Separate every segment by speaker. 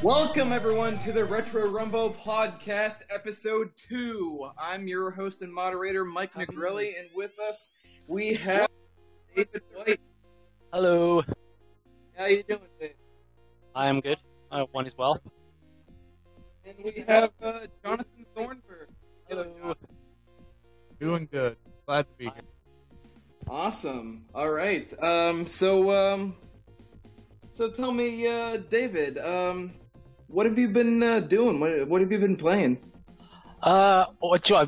Speaker 1: Welcome everyone to the Retro Rumble Podcast, Episode 2. I'm your host and moderator, Mike Negrelli, and with us we have David White.
Speaker 2: Hello.
Speaker 1: How you doing, Dave?
Speaker 2: I am good. I hope one is well.
Speaker 1: And we have Jonathan Thornburg.
Speaker 2: Hello.
Speaker 1: Jonathan.
Speaker 3: Doing good. Glad to be here.
Speaker 1: Awesome. All right. So tell me, David, what have you been doing? What have you been playing?
Speaker 2: I've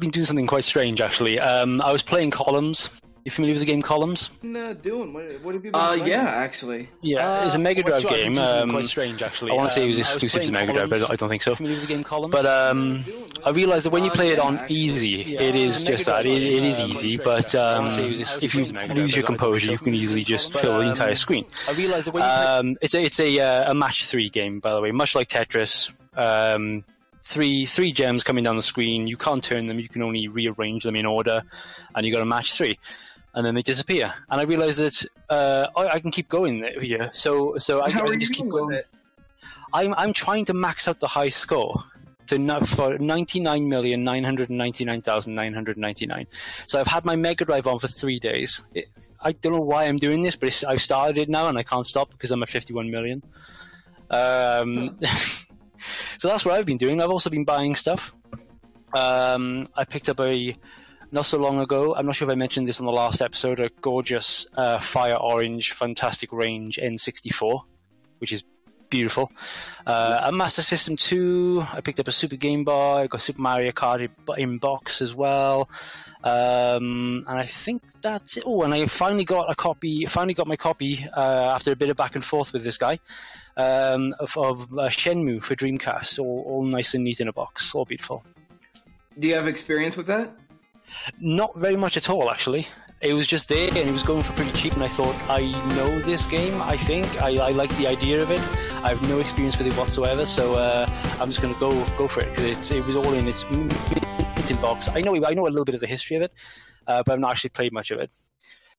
Speaker 2: been doing something quite strange, actually. I was playing Columns. You familiar with the game Columns?
Speaker 1: What have you been playing? Yeah, actually.
Speaker 2: Yeah, it's a Mega Drive game. Quite strange, actually. I want to say it was exclusive to Mega Drive, but I don't think so. Familiar with the game Columns? But I realised that when you play it on easy, it is just that. It is easy, but if you lose your composure, you can easily just fill the entire screen. I realised that when you it's a match 3 game, by the way, much like Tetris. Three gems coming down the screen. You can't turn them. You can only rearrange them in order, and you got a match 3. And then they disappear. And I realised that I can keep going here. So I can just keep going. I'm trying to max out the high score for 99,999,999. So I've had my Mega Drive on for 3 days. I don't know why I'm doing this, but I've started it now and I can't stop because I'm at 51 million. So that's what I've been doing. I've also been buying stuff. I picked up not so long ago, I'm not sure if I mentioned this on the last episode, a gorgeous fire orange Fantastic Range N64, which is beautiful. A Master System 2, I picked up a Super Game Boy, I got Super Mario Kart in box as well. And I think that's it. Oh, and I finally got my copy after a bit of back and forth with this guy of Shenmue for Dreamcast, all nice and neat in a box, all beautiful.
Speaker 1: Do you have experience with that?
Speaker 2: Not very much at all, actually. It was just there, and it was going for pretty cheap, and I thought, I know this game, I think. I like the idea of it. I have no experience with it whatsoever, so I'm just going to go for it, because it was all in its box. I know a little bit of the history of it, but I've not actually played much of it.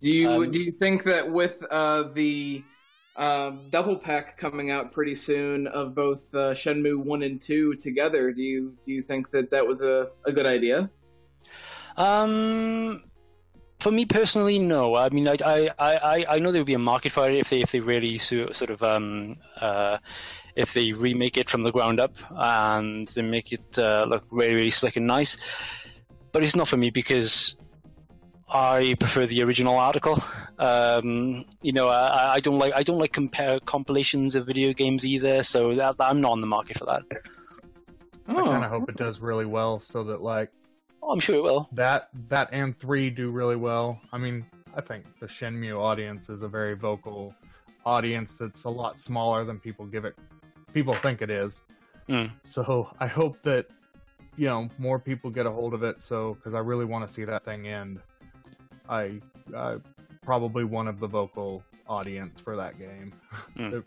Speaker 2: Do
Speaker 1: you think that with the double pack coming out pretty soon of both Shenmue 1 and 2 together, do you think that was a good idea?
Speaker 2: For me personally, no. I mean, I know there would be a market for it if they really sort of if they remake it from the ground up and they make it look really, really slick and nice. But it's not for me because I prefer the original article. I don't like compilations of video games either. So I'm not on the market for that.
Speaker 3: I kind of hope it does really well, so that
Speaker 2: Oh, I'm sure it will.
Speaker 3: That and 3 do really well. I mean, I think the Shenmue audience is a very vocal audience that's a lot smaller than people think it is. So I hope that, more people get a hold of it, because I really want to see that thing end. I probably one of the vocal audience for that game.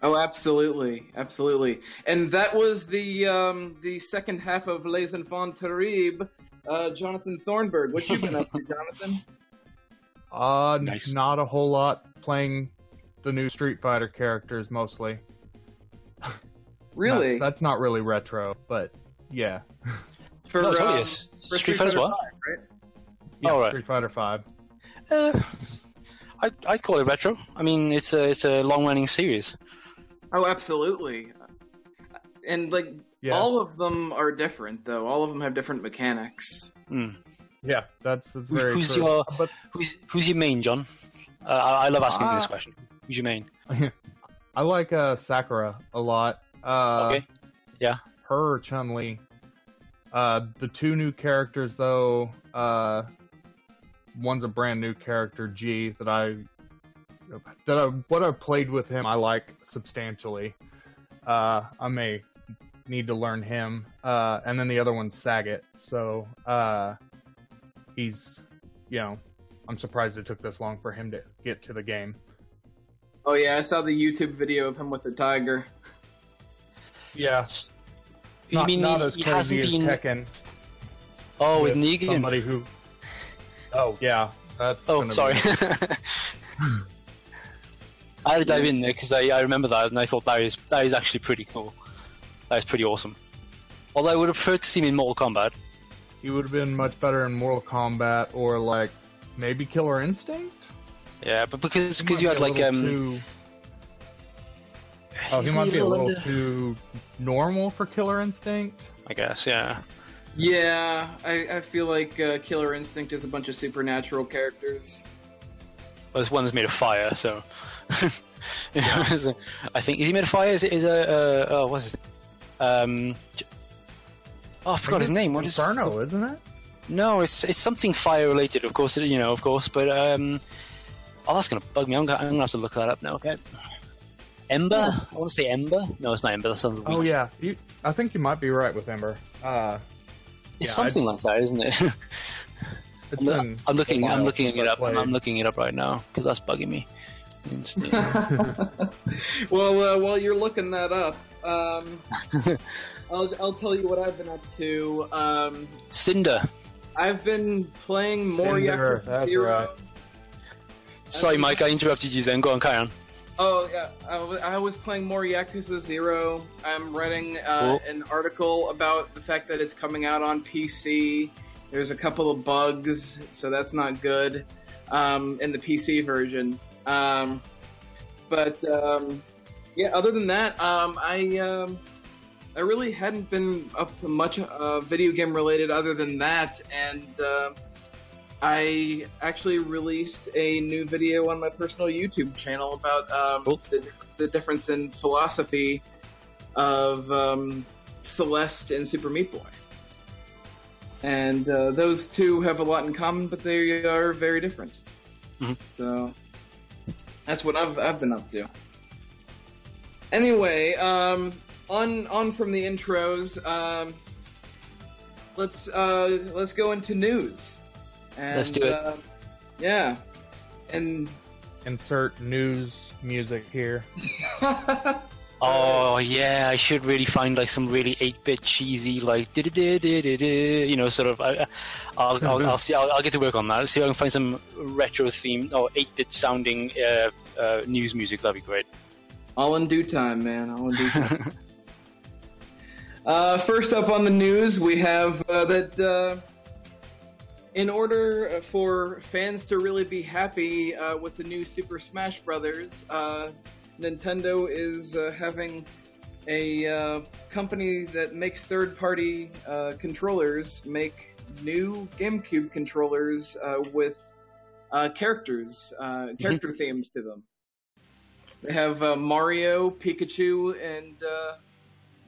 Speaker 1: Oh, absolutely. And that was the second half of Les Enfants Terribles, Jonathan Thornburg. What you been up to, Jonathan?
Speaker 2: Nice.
Speaker 3: Not a whole lot. Playing the new Street Fighter characters mostly.
Speaker 1: Really?
Speaker 3: That's not really retro, but yeah.
Speaker 1: For
Speaker 2: Street Fighter 5,
Speaker 1: right?
Speaker 3: Yeah,
Speaker 2: right.
Speaker 3: Street Fighter 5.
Speaker 2: I'd call it retro. I mean, it's a long-running series.
Speaker 1: Oh, absolutely. And all of them are different, though. All of them have different mechanics.
Speaker 3: Yeah, that's very
Speaker 2: who's
Speaker 3: true.
Speaker 2: Who's your main, John? I love asking this question. Who's your main?
Speaker 3: I like Sakura a lot.
Speaker 2: Okay. Yeah.
Speaker 3: Her or Chun-Li. The 2 new characters, though, one's a brand new character, G, what I've played with him, I like substantially. I may need to learn him. And then the other one's Sagat. So, he's, I'm surprised it took this long for him to get to the game.
Speaker 1: Oh yeah, I saw the YouTube video of him with the tiger.
Speaker 3: Yeah. Not as crazy as Tekken.
Speaker 2: Oh, with Negan?
Speaker 3: Somebody who... Oh, yeah. That's
Speaker 2: sorry. I had to dive in there because I remember that and I thought that is actually pretty cool. That is pretty awesome. Although I would have preferred to see him in Mortal Kombat.
Speaker 3: He would have been much better in Mortal Kombat, or like maybe Killer Instinct.
Speaker 2: Yeah, but because you had like
Speaker 3: he might be a little too normal for Killer Instinct.
Speaker 2: I guess, yeah.
Speaker 1: Yeah, I feel like Killer Instinct is a bunch of supernatural characters.
Speaker 2: Well, this one's made of fire, so. Yeah. I think is he made of fire? Is a what's his name? I forgot his name. What is
Speaker 3: Inferno, isn't it?
Speaker 2: No, it's something fire related, of course. Of course. But that's gonna bug me. I'm gonna have to look that up now. Okay. Ember. I want to say Ember. No, it's not Ember. That sounds weak.
Speaker 3: Oh yeah, I think you might be right with Ember.
Speaker 2: It's something like that, isn't it? I'm looking it up. I'm looking it up right now because that's bugging me.
Speaker 1: Well, while you're looking that up, I'll tell you what I've been up to.
Speaker 2: Cinder.
Speaker 1: I've been playing more Yakuza 0.
Speaker 3: Right.
Speaker 2: Sorry, Mike, I interrupted you then. Go on, carry on.
Speaker 1: Oh, yeah. I was playing more Yakuza 0. I'm writing an article about the fact that it's coming out on PC. There's a couple of bugs, so that's not good in the PC version. Yeah, other than that, I really hadn't been up to much video game related other than that, and I actually released a new video on my personal YouTube channel about the difference in philosophy of Celeste and Super Meat Boy. And those two have a lot in common, but they are very different. Mm-hmm. So that's what I've been up to. Anyway, on from the intros. Let's go into news. And,
Speaker 2: let's do it.
Speaker 1: Yeah, and
Speaker 3: insert news music here.
Speaker 2: Oh yeah, I should really find like some really 8-bit cheesy like sort of. I'll see. I'll get to work on that. See if I can find some retro themed or 8-bit sounding news music. That'd be great.
Speaker 1: All in due time, man. All in due time. First up on the news, we have that in order for fans to really be happy with the new Super Smash Brothers, Nintendo is having a company that makes third-party controllers make new GameCube controllers with character themes to them. They have Mario, Pikachu, and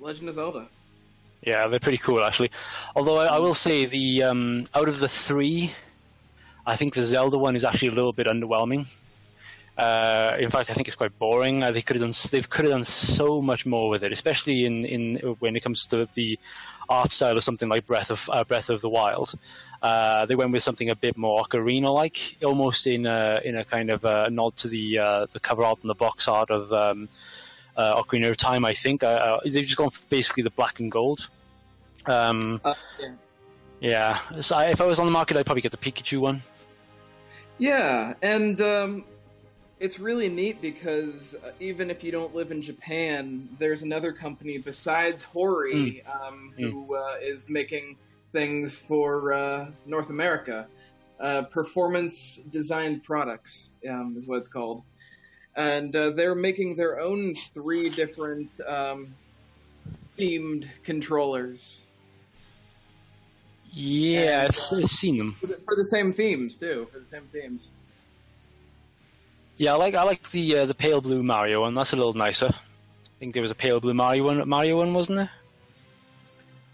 Speaker 1: Legend of Zelda.
Speaker 2: Yeah, they're pretty cool, actually. Although I will say, the out of the three, I think the Zelda one is actually a little bit underwhelming. In fact, I think it's quite boring. They could have done so much more with it, especially in when it comes to the art style of something like Breath of the Wild. They went with something a bit more ocarina-like, almost in a kind of a nod to the cover art and the box art of Ocarina of Time. I think they've just gone for basically the black and gold. Yeah. So if I was on the market, I'd probably get the Pikachu one.
Speaker 1: Yeah, and it's really neat because even if you don't live in Japan, there's another company besides Hori who is making things for North America. Performance Designed Products is what it's called. And they're making their own 3 different themed controllers.
Speaker 2: Yeah, I've seen them.
Speaker 1: For the same themes, too. For the same themes.
Speaker 2: Yeah, I like the pale blue Mario one. That's a little nicer. I think there was a pale blue Mario one, wasn't there?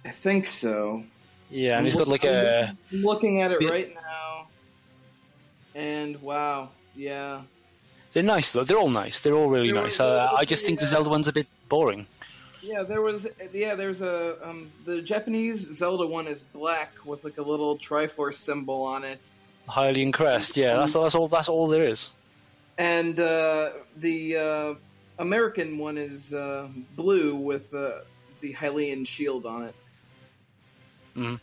Speaker 1: I think so.
Speaker 2: Yeah, and he's got like a...
Speaker 1: I'm looking at it right now. And wow, yeah.
Speaker 2: They're nice, though. They're all nice. They're all really nice. I just think the Zelda one's a bit boring.
Speaker 1: Yeah, there's the Japanese Zelda one is black with like a little Triforce symbol on it.
Speaker 2: Hylian crest, yeah, that's all there is.
Speaker 1: And the American one is blue with the Hylian shield on it.
Speaker 2: Mm.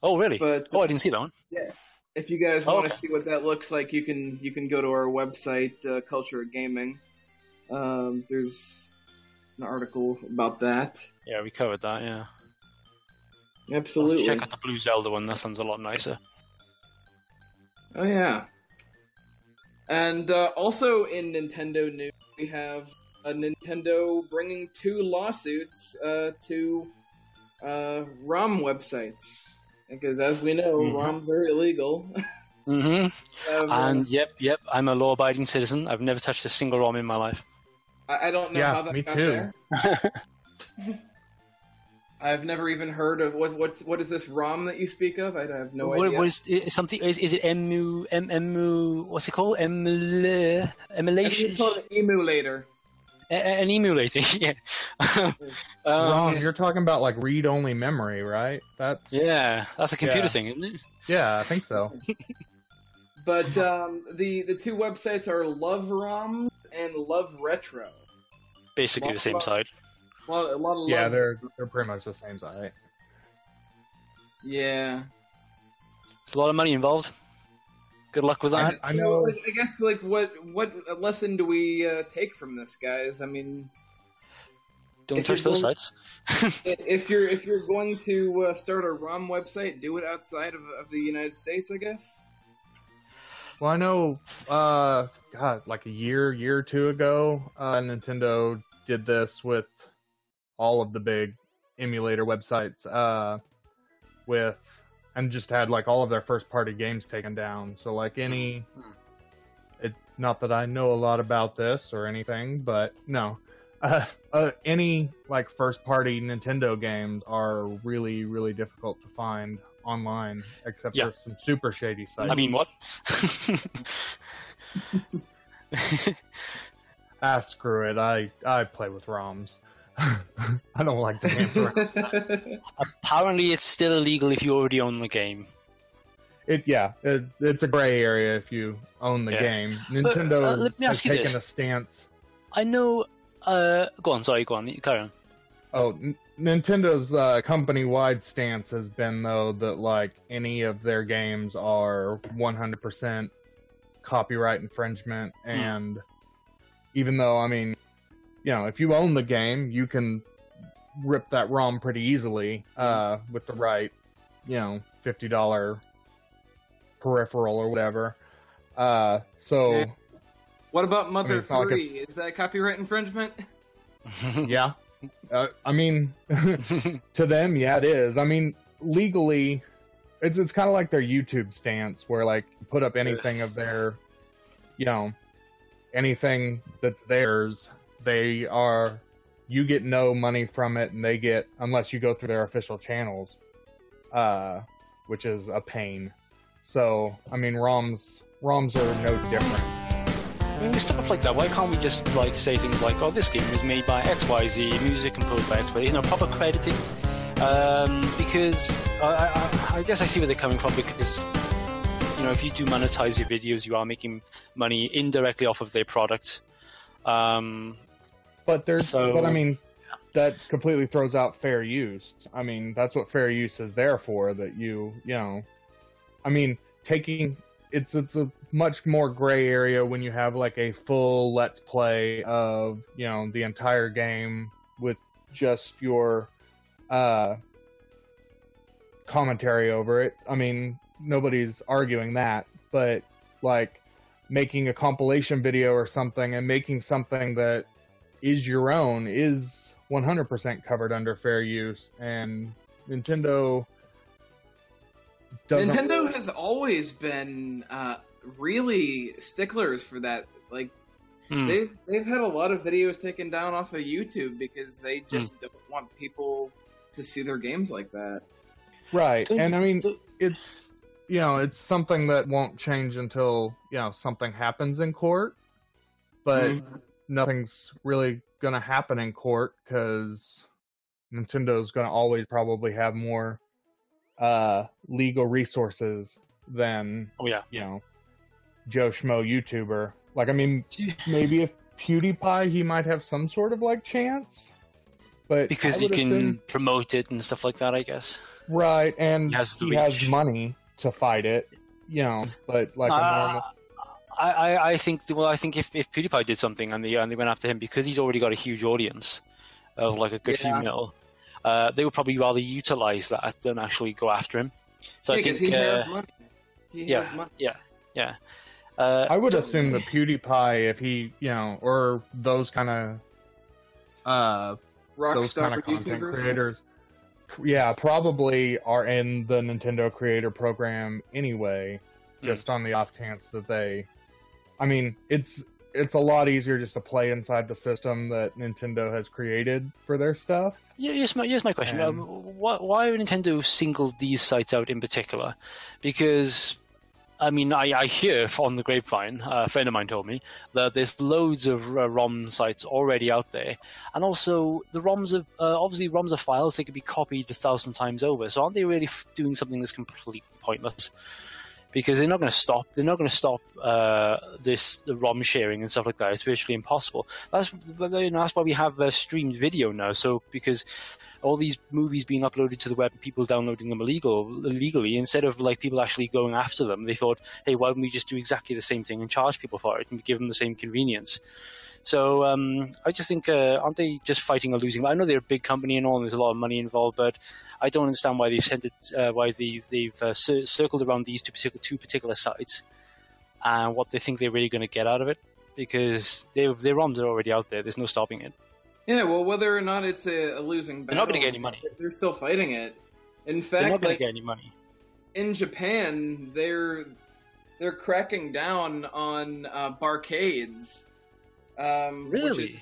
Speaker 2: Oh, really?
Speaker 1: But,
Speaker 2: I didn't see that one.
Speaker 1: Yeah. If you guys want to see what that looks like, you can go to our website, Culture of Gaming. There's an article about that.
Speaker 2: Yeah, we covered that. Yeah,
Speaker 1: absolutely.
Speaker 2: Check out the Blue Zelda one. That sounds a lot nicer.
Speaker 1: Oh yeah. And also in Nintendo news, we have Nintendo bringing 2 lawsuits to ROM websites. Because as we know, ROMs are illegal.
Speaker 2: And yep, I'm a law-abiding citizen. I've never touched a single ROM in my life.
Speaker 1: I don't know how that
Speaker 3: me
Speaker 1: got
Speaker 3: too.
Speaker 1: there. I've never even heard of what is this ROM that you speak of? I have no idea.
Speaker 2: Is it emu? What's it called? Emulation.
Speaker 1: It's called an emulator.
Speaker 2: An emulator, yeah.
Speaker 3: Ron, you're talking about like read-only memory, right? That's
Speaker 2: a computer thing, isn't it?
Speaker 3: Yeah, I think so.
Speaker 1: But the 2 websites are Love ROM and Love Retro.
Speaker 2: Basically the same side.
Speaker 1: Well, a lot of
Speaker 3: yeah, they're pretty much the same side.
Speaker 1: Yeah,
Speaker 2: there's a lot of money involved. Good luck with that.
Speaker 3: I know.
Speaker 1: I guess what lesson do we take from this, guys? I mean,
Speaker 2: don't touch those sites.
Speaker 1: if you're going to start a ROM website, do it outside of the United States, I guess.
Speaker 3: Well, I know, like a year or 2 ago, Nintendo did this with all of the big emulator websites, and just had like all of their first-party games taken down. So like not that I know a lot about this or anything, but no, any like first-party Nintendo games are really, really difficult to find online, except for some super shady sites.
Speaker 2: I mean, what?
Speaker 3: Screw it. I play with ROMs. I don't like to dance around.
Speaker 2: Apparently, it's still illegal if you already own the game.
Speaker 3: It's a gray area if you own the game. Nintendo has taken a stance.
Speaker 2: I know. Go on. Carry on.
Speaker 3: Oh, Nintendo's company-wide stance has been, though, that like any of their games are 100% copyright infringement, and even though, I mean, if you own the game, you can rip that ROM pretty easily with the right, $50 peripheral or whatever. So,
Speaker 1: what about Mother 3? Is that copyright infringement?
Speaker 3: Yeah. I mean, to them, yeah, it is. I mean, legally, it's kind of like their YouTube stance, where like you put up anything of their, anything that's theirs, you get no money from it, and they get, unless you go through their official channels, which is a pain. So, I mean, ROMs are no different.
Speaker 2: I mean, with stuff like that, why can't we just like say things like, "Oh, this game was made by XYZ, music composed by XYZ," proper crediting? Because I guess I see where they're coming from. Because if you do monetize your videos, you are making money indirectly off of their product.
Speaker 3: But I mean, that completely throws out fair use. I mean, that's what fair use is there for. That I mean, it's a much more gray area when you have like a full let's play of the entire game with just your commentary over it. I mean, nobody's arguing that, but like making a compilation video or something and making something that is your own is 100% covered under fair use, and Nintendo
Speaker 1: has always been really sticklers for that. Like they've had a lot of videos taken down off of YouTube because they just don't want people to see their games like that.
Speaker 3: Right, and I mean it's it's something that won't change until something happens in court, but nothing's really going to happen in court because Nintendo's going to always probably have more legal resources than Joe Schmo YouTuber. Like, I mean, maybe if PewDiePie, he might have some sort of like chance, but
Speaker 2: because he can promote it and stuff like that, I guess.
Speaker 3: Right, and he has money to fight it, but like a normal.
Speaker 2: I think if PewDiePie did something and they went after him because he's already got a huge audience of like a good few mil, they would probably rather utilize that than actually go after him. So I think
Speaker 1: he has money. He has money.
Speaker 2: Yeah.
Speaker 3: I would assume that PewDiePie, if he, or those kind of content creators, probably are in the Nintendo Creator Program anyway, just on the off chance that they. I mean, it's a lot easier just to play inside the system that Nintendo has created for their stuff.
Speaker 2: Yeah, here's my question. Why have Nintendo singled these sites out in particular? Because, I mean, I hear on the grapevine, a friend of mine told me, that there's loads of ROM sites already out there. And also, the ROMs are, obviously ROMs are files, they could be copied 1,000 times over. So aren't they really doing something that's completely pointless? Because they're not going to stop. They're not going to stop the ROM sharing and stuff like that. It's virtually impossible. That's why we have streamed video now. So because all these movies being uploaded to the web and people downloading them illegally, instead of like people actually going after them, they thought, hey, why don't we just do exactly the same thing and charge people for it and give them the same convenience? So I just think, aren't they just fighting a losing? I know they're a big company and all, and there's a lot of money involved, but I don't understand why they've sent it, why they've circled around these two particular sites, and what they think they're really going to get out of it, because their ROMs are already out there. There's no stopping it.
Speaker 1: Yeah, well, whether or not it's a losing battle,
Speaker 2: they're not going to get any money.
Speaker 1: They're still fighting it. In fact,
Speaker 2: they're not going to get any money.
Speaker 1: In Japan, they're cracking down on barcades.
Speaker 2: Really?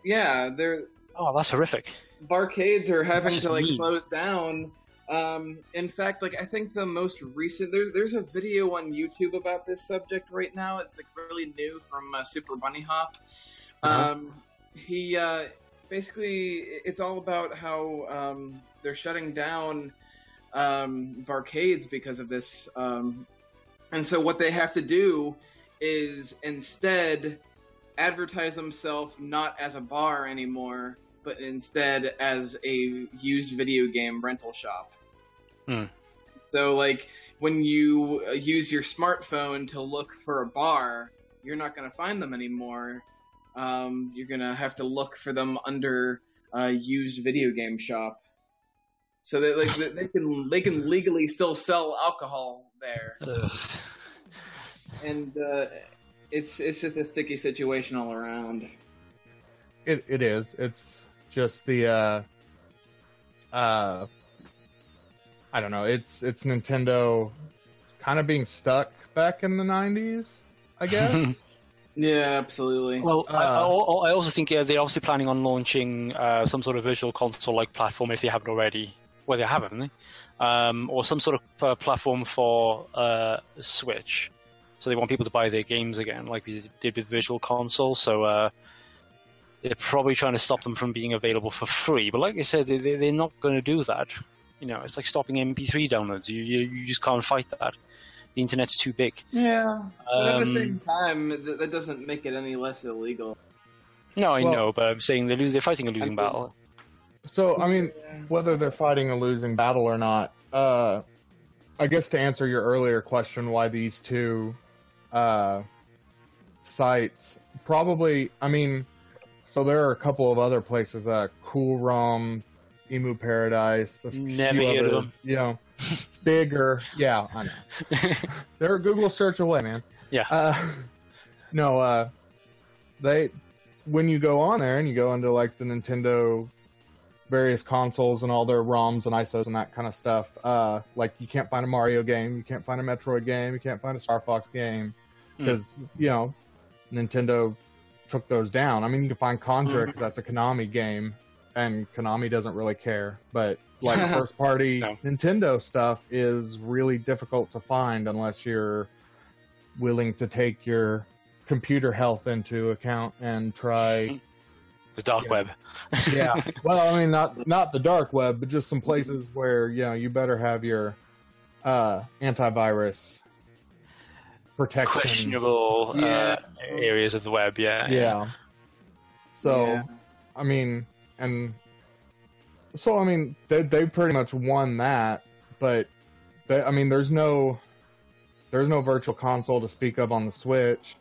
Speaker 1: They're.
Speaker 2: Oh, that's horrific.
Speaker 1: Barcades are having to close down. In fact, I think the most recent there's a video on YouTube about this subject right now. It's really new from Super Bunny Hop. He basically it's all about how they're shutting down barcades because of this, and so what they have to do is instead advertise themselves not as a bar anymore, but instead as a used video game rental shop. So, when you use your smartphone to look for a bar, you're not going to find them anymore. You're going to have to look for them under a used video game shop. So that they can legally still sell alcohol there. And it's just a sticky situation all around.
Speaker 3: It is. It's just the I don't know. It's Nintendo kind of being stuck back in the 90s, I guess.
Speaker 1: Yeah, absolutely.
Speaker 2: Well, I also think they're obviously planning on launching some sort of virtual console-like platform if they haven't already. Well, they haven't they? Or some sort of platform for Switch. So they want people to buy their games again, like they did with Virtual Console. So they're probably trying to stop them from being available for free. But like I said, they're not going to do that. It's like stopping MP3 downloads. You just can't fight that. The internet's too big.
Speaker 1: Yeah, but at the same time, that doesn't make it any less illegal.
Speaker 2: No, I know, but I'm saying they're fighting a losing battle.
Speaker 3: So, I mean, whether they're fighting a losing battle or not, I guess to answer your earlier question, why these two sites, probably, I mean, so there are a couple of other places, Cool ROM, Emu Paradise,
Speaker 2: never heard of them.
Speaker 3: Bigger, yeah, I know. They're a Google search away, man.
Speaker 2: Yeah.
Speaker 3: When you go on there and you go into the Nintendo various consoles and all their ROMs and ISOs and that kind of stuff, you can't find a Mario game, you can't find a Metroid game, you can't find a Star Fox game, because, Nintendo took those down. I mean, you can find Contra, because that's a Konami game, and Konami doesn't really care, but first party Nintendo stuff is really difficult to find unless you're willing to take your computer health into account and try
Speaker 2: the dark web.
Speaker 3: Yeah. Well, I mean, not the dark web, but just some places where you better have your antivirus protection.
Speaker 2: Questionable areas of the web.
Speaker 3: Yeah. So, I mean, they pretty much won that, but there's no there's no virtual console to speak of on the Switch.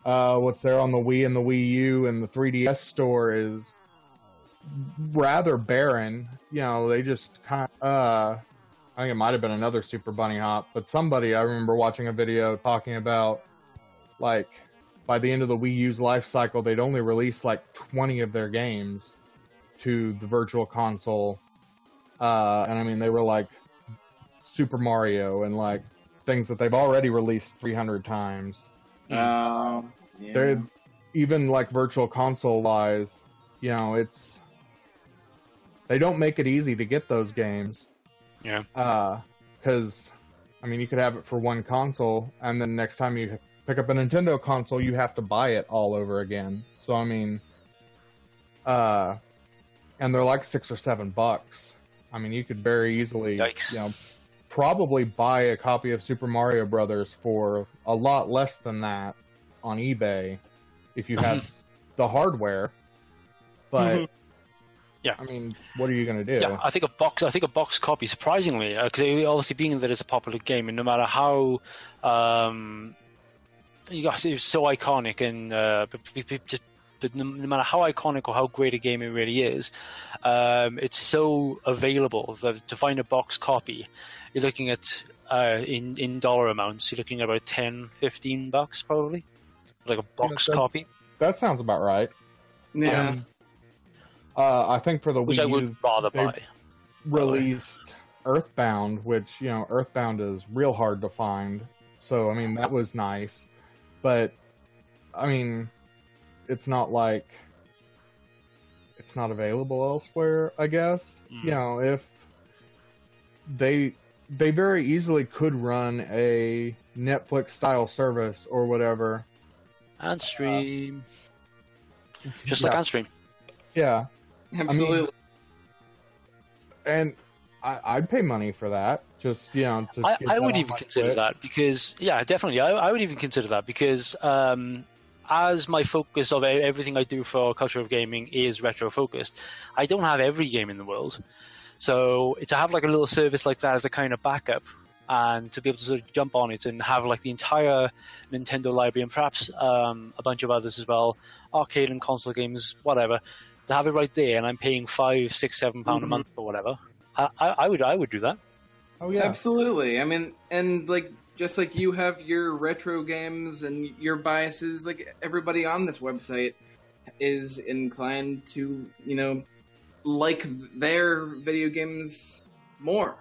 Speaker 3: What's there on the Wii and the Wii U and the 3DS store is rather barren. You know, they just kind of, I think it might have been another Super Bunny Hop, but somebody, I remember watching a video talking about, like, by the end of the Wii U's life cycle, they'd only released like 20 of their games to the virtual console. And I mean, they were like Super Mario and like things that they've already released 300 times.
Speaker 1: Yeah.
Speaker 3: They're even like virtual console wise, you know, they don't make it easy to get those games.
Speaker 2: Yeah.
Speaker 3: Because, I mean, you could have it for one console, and then next time you pick up a Nintendo console, you have to buy it all over again. So, I mean, and they're like $6 or $7. I mean, you could very easily,
Speaker 2: Yikes.
Speaker 3: you know, probably buy a copy of Super Mario Brothers for a lot less than that on eBay if you have the hardware. But
Speaker 2: yeah,
Speaker 3: I mean, what are you going to do?
Speaker 2: Yeah, I think a box copy, surprisingly, because obviously being that it's a popular game, and no matter how it's so iconic, and but no matter how iconic or how great a game it really is, it's so available that to find a box copy, you're looking at in dollar amounts, you're looking at about $10-15 probably, like a box copy.
Speaker 3: That sounds about right.
Speaker 1: Yeah.
Speaker 3: I think for the
Speaker 2: which
Speaker 3: Wii
Speaker 2: I would rather buy.
Speaker 3: Released Earthbound, which, you know, Earthbound is real hard to find. So, I mean, that was nice. But, I mean, it's not like it's not available elsewhere, I guess. You know, if they very easily could run a Netflix-style service or whatever.
Speaker 2: And stream. Just like on stream.
Speaker 3: Yeah.
Speaker 1: Absolutely.
Speaker 3: I mean, and I'd pay money for that. Just, you know,
Speaker 2: I would even consider that because, yeah, definitely. I would even consider that because as my focus of everything I do for Culture of Gaming is retro focused, I don't have every game in the world. So to have like a little service like that as a kind of backup and to be able to sort of jump on it and have like the entire Nintendo library and perhaps a bunch of others as well, arcade and console games, whatever, to have it right there, and I'm paying £5, £6, £7 a month or whatever. I would do that.
Speaker 3: Oh yeah,
Speaker 1: absolutely. I mean, and like just like you have your retro games and your biases, like everybody on this website is inclined to, you know, like their video games more.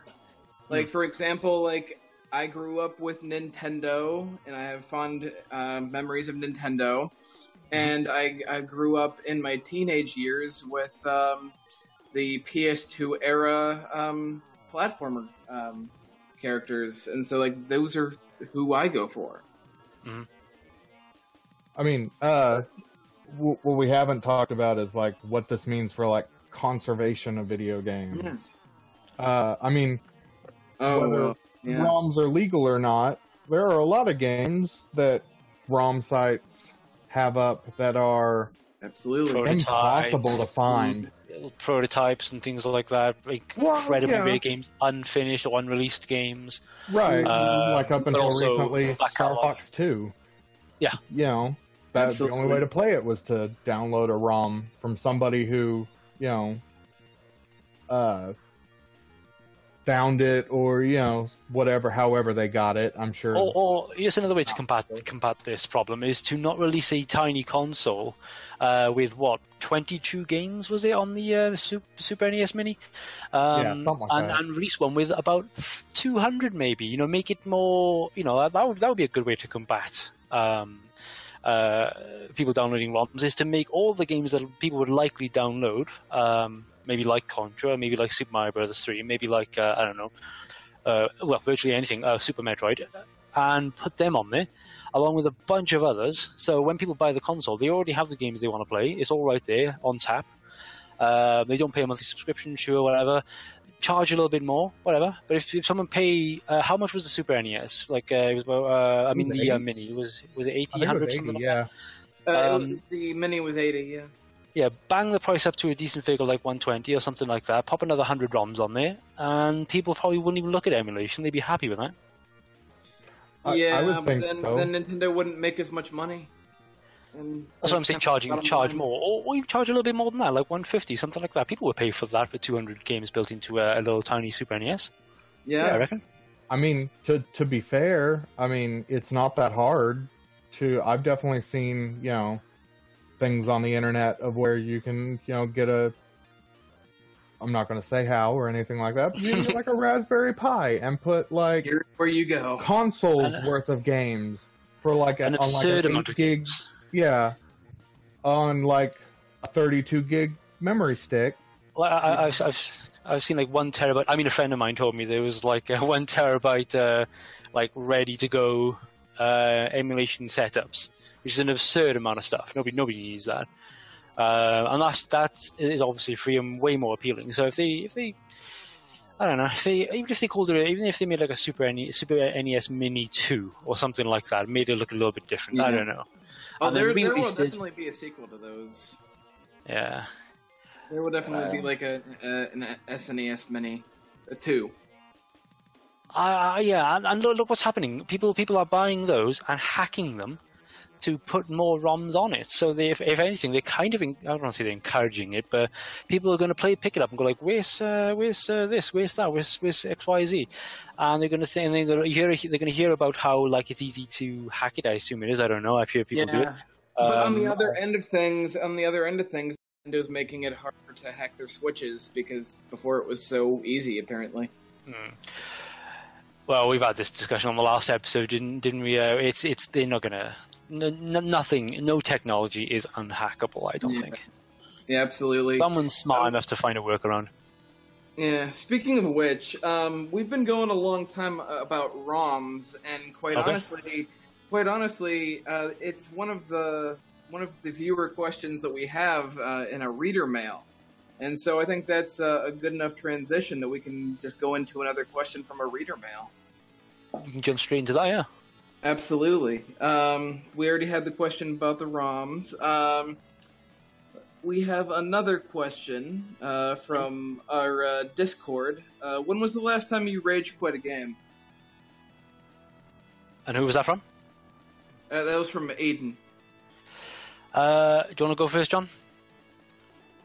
Speaker 1: Like for example, like I grew up with Nintendo, and I have fond memories of Nintendo. And I grew up in my teenage years with the PS2 era platformer characters, and so like those are who I go for.
Speaker 3: I mean, what we haven't talked about is like what this means for like conservation of video games. I mean, whether ROMs are legal or not, there are a lot of games that ROM sites have up that are
Speaker 1: absolutely
Speaker 3: impossible to find.
Speaker 2: Prototypes and things like that, incredibly rare games, unfinished or unreleased games.
Speaker 3: Right, like up until recently, Star Fox 2.
Speaker 2: Yeah.
Speaker 3: You know, that's the only way to play it was to download a ROM from somebody who, you know, found it, or, you know, whatever, however they got it, I'm sure.
Speaker 2: Or here's another way to combat this problem, is to not release a tiny console with, 22 games, was it, on the Super NES Mini?
Speaker 3: Something like that. And
Speaker 2: release one with about 200 maybe, you know, make it more, you know, that would be a good way to combat people downloading ROMs, is to make all the games that people would likely download, maybe like Contra, maybe like Super Mario Bros. 3, maybe like, I don't know, virtually anything, Super Metroid, and put them on there, along with a bunch of others. So when people buy the console, they already have the games they want to play. It's all right there, on tap. They don't pay a monthly subscription, sure, whatever. Charge a little bit more, whatever. But if someone pay, how much was the Super NES? Like, it was about, the Mini, was it 80, 100, something like
Speaker 1: that? The Mini was 80, yeah.
Speaker 2: Yeah, bang the price up to a decent figure like 120 or something like that, pop another 100 ROMs on there, and people probably wouldn't even look at emulation. They'd be happy with that.
Speaker 1: Yeah,
Speaker 3: I would think so.
Speaker 1: Then Nintendo wouldn't make as much money. And
Speaker 2: that's what I'm saying. Charge more, or you charge a little bit more than that, like $150, something like that. People would pay for that for 200 games built into a little tiny Super NES.
Speaker 1: Yeah,
Speaker 2: I reckon.
Speaker 3: I mean, to be fair, I mean, it's not that hard to. I've definitely seen, things on the internet of where you can, get a. I'm not going to say how or anything like that, but you get like a Raspberry Pi and put like
Speaker 1: here's where you go
Speaker 3: consoles worth of games for like
Speaker 2: an absurd amount of gigs.
Speaker 3: Yeah, on like a 32 gig memory stick.
Speaker 2: Well, I've seen like 1 terabyte. I mean, a friend of mine told me there was like a 1 terabyte, like ready to go emulation setups, which is an absurd amount of stuff. Nobody needs that. And that is obviously free and way more appealing. So if they I don't know, even if they made like a Super NES Mini 2 or something like that, made it look a little bit different. Yeah. I don't know.
Speaker 1: Oh, there will definitely be a sequel to those.
Speaker 2: Yeah.
Speaker 1: There will definitely be like an SNES Mini 2.
Speaker 2: Yeah, and look what's happening. People are buying those and hacking them to put more ROMs on it. So if anything, they're kind of, I don't want to say they're encouraging it, but people are going to pick it up and go like, where's this, where's that, where's XYZ, and they're going to think, they're going to hear about how like it's easy to hack it. I assume it is. I don't know. I've heard people do it.
Speaker 1: But on the other end of things, Nintendo's making it harder to hack their Switches because before it was so easy, apparently.
Speaker 2: Well, we've had this discussion on the last episode, didn't we? It's they're not gonna. No technology is unhackable, I don't think.
Speaker 1: Yeah, absolutely.
Speaker 2: Someone's smart enough to find a workaround.
Speaker 1: Yeah, speaking of which, we've been going a long time about ROMs, and quite honestly, it's one of the viewer questions that we have in a reader mail. And so I think that's a good enough transition that we can just go into another question from a reader mail.
Speaker 2: You can jump straight into that, yeah.
Speaker 1: Absolutely. We already had the question about the ROMs. We have another question from our Discord. When was the last time you rage quit a game?
Speaker 2: And who was that from?
Speaker 1: That was from Aiden.
Speaker 2: Do you want to go first, John?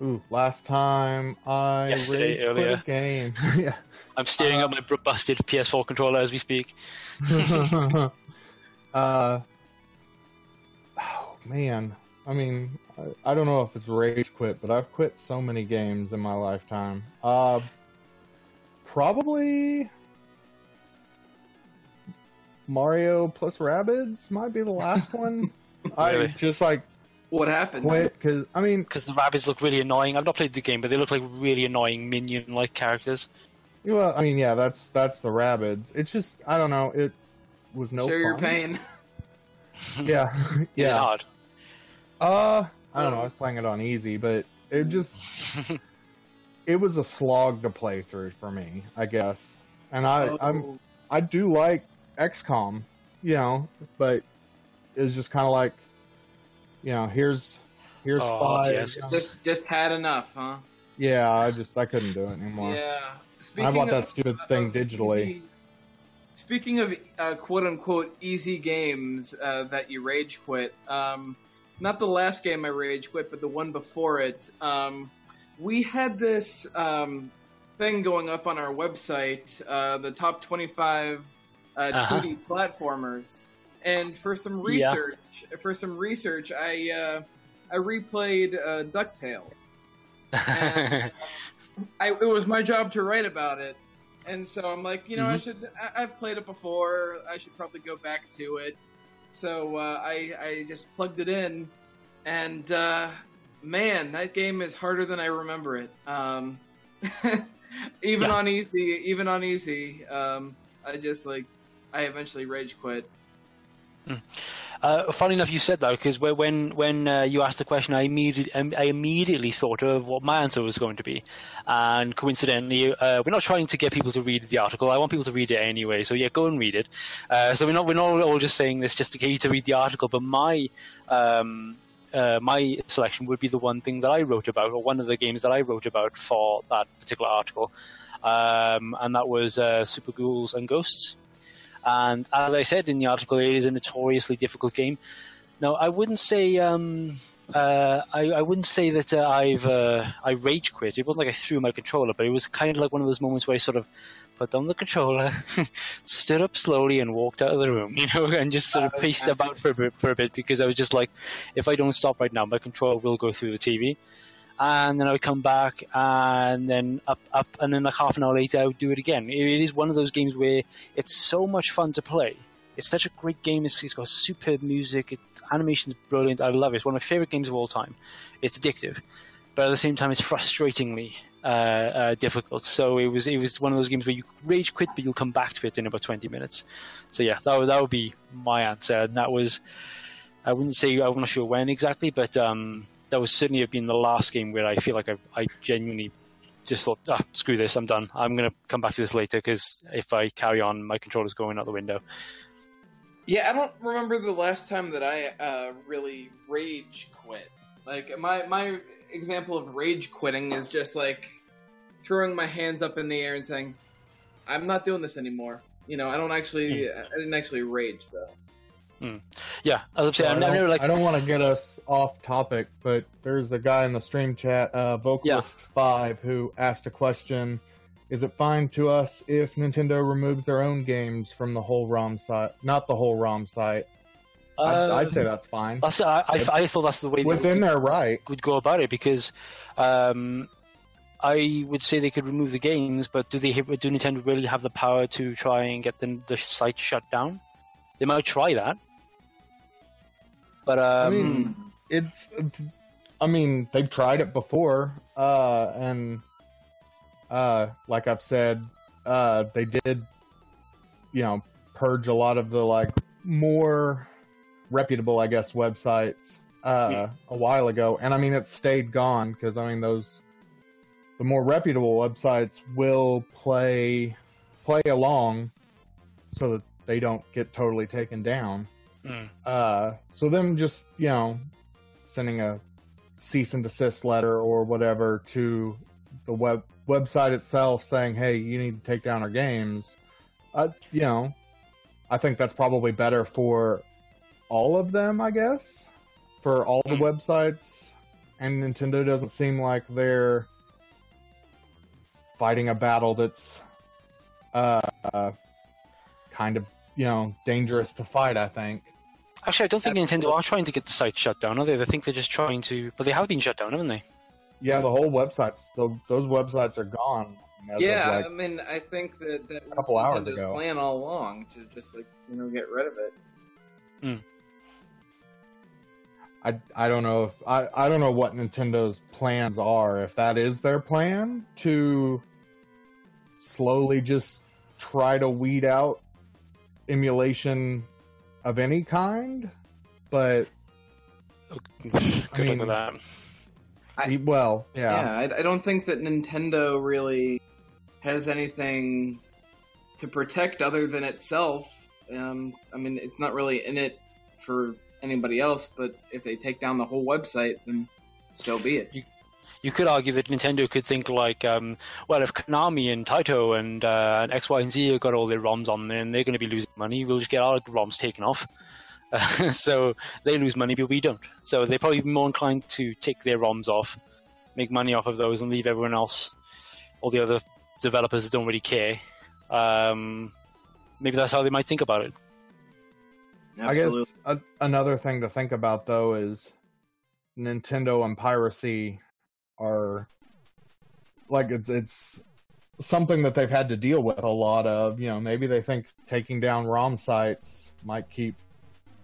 Speaker 3: Ooh, last time I rage quit a game. Yeah.
Speaker 2: I'm staring at my busted PS4 controller as we speak.
Speaker 3: Oh man, I mean, I don't know if it's rage quit, but I've quit so many games in my lifetime. Probably Mario plus Rabbids might be the last one.
Speaker 2: Really?
Speaker 3: I just like
Speaker 1: what happened?
Speaker 3: Quit because
Speaker 2: the Rabbids look really annoying. I've not played the game, but they look like really annoying minion-like characters.
Speaker 3: Well, I mean, yeah, that's the Rabbids. It's just I don't know. It was no
Speaker 1: Share
Speaker 3: fun.
Speaker 1: your pain.
Speaker 3: Yeah.
Speaker 2: It's hard.
Speaker 3: I don't know. I was playing it on easy, but it just it was a slog to play through for me, I guess. And I do like XCOM, but it's just kind of like, here's 5.
Speaker 2: Yes.
Speaker 1: Just had enough, huh?
Speaker 3: Yeah, I couldn't do it anymore.
Speaker 1: Yeah.
Speaker 3: I bought that stupid thing digitally.
Speaker 1: Speaking of quote-unquote easy games that you rage quit, not the last game I rage quit, but the one before it, we had this thing going up on our website, the top 25 2D platformers, and for some research, I replayed DuckTales. And, it was my job to write about it. And so I'm like, I've played it before. I should probably go back to it. So I just plugged it in, and man, that game is harder than I remember it. Even on easy, I eventually rage quit.
Speaker 2: Funny enough, you said that because when you asked the question, I immediately thought of what my answer was going to be, and coincidentally, we're not trying to get people to read the article. I want people to read it anyway, so yeah, go and read it. So we're not all just saying this just to get you to read the article, but my selection would be the one thing that I wrote about, or one of the games that I wrote about for that particular article, and that was Super Ghouls and Ghosts. And as I said in the article, it is a notoriously difficult game. Now, I wouldn't say I wouldn't say that I rage quit. It wasn't like I threw my controller, but it was kind of like one of those moments where I sort of put down the controller, stood up slowly, and walked out of the room, and just sort of paced about for a bit because I was just like, if I don't stop right now, my controller will go through the TV. And then I would come back, and then up, and then like half an hour later, I would do it again. It is one of those games where it's so much fun to play. It's such a great game. It's got superb music. Animation's brilliant. I love it. It's one of my favorite games of all time. It's addictive, but at the same time, it's frustratingly difficult. So it was one of those games where you rage quit, but you'll come back to it in about 20 minutes. So yeah, that would be my answer. And that was, I wouldn't say, I'm not sure when exactly, but that would certainly have been the last game where I feel like I genuinely just thought, screw this, I'm done. I'm going to come back to this later because if I carry on, my controller's going out the window.
Speaker 1: Yeah, I don't remember the last time that I really rage quit. Like, my example of rage quitting is just, like, throwing my hands up in the air and saying, I'm not doing this anymore. I didn't actually rage, though.
Speaker 2: Yeah, as I'm saying,
Speaker 3: I don't want to get us off topic, but there's a guy in the stream chat, Vocalist5, who asked a question. Is it fine to us if Nintendo removes their own games from the whole ROM site? Not the whole ROM site. I'd say that's fine.
Speaker 2: I thought that's the way
Speaker 3: within their right
Speaker 2: would go about it, because I would say they could remove the games, but do Nintendo really have the power to try and get the site shut down? They might try that, but
Speaker 3: they've tried it before, and. Like I've said, they did, purge a lot of the, more reputable, I guess, websites, a while ago. And, it stayed gone, because, the more reputable websites will play along so that they don't get totally taken down. So them just, sending a cease and desist letter or whatever to the website itself saying, hey, you need to take down our games, I think that's probably better for all of them, I guess, for all the websites, and Nintendo doesn't seem like they're fighting a battle that's kind of, dangerous to fight, I think.
Speaker 2: Actually, I don't think Nintendo are trying to get the site shut down, are they? I think they're just trying to, but they have been shut down, haven't they?
Speaker 3: Yeah, the whole websites, those websites are gone.
Speaker 1: Yeah, I think that
Speaker 3: a couple hours
Speaker 1: Nintendo's
Speaker 3: ago.
Speaker 1: plan all along to just get rid of it.
Speaker 3: I don't know if I don't know what Nintendo's plans are. If that is their plan to slowly just try to weed out emulation of any kind, but
Speaker 2: good luck with that.
Speaker 1: I don't think that Nintendo really has anything to protect other than itself. It's not really in it for anybody else, but if they take down the whole website, then so be it.
Speaker 2: You could argue that Nintendo could think like, if Konami and Taito and X, Y, and Z have got all their ROMs on there and they're going to be losing money, we'll just get our ROMs taken off. So they lose money, but we don't. So they're probably more inclined to take their ROMs off, make money off of those, and leave everyone else, all the other developers that don't really care. Maybe that's how they might think about it.
Speaker 1: Absolutely.
Speaker 3: I guess another thing to think about, though, is Nintendo and piracy are it's something that they've had to deal with a lot of. Maybe they think taking down ROM sites might keep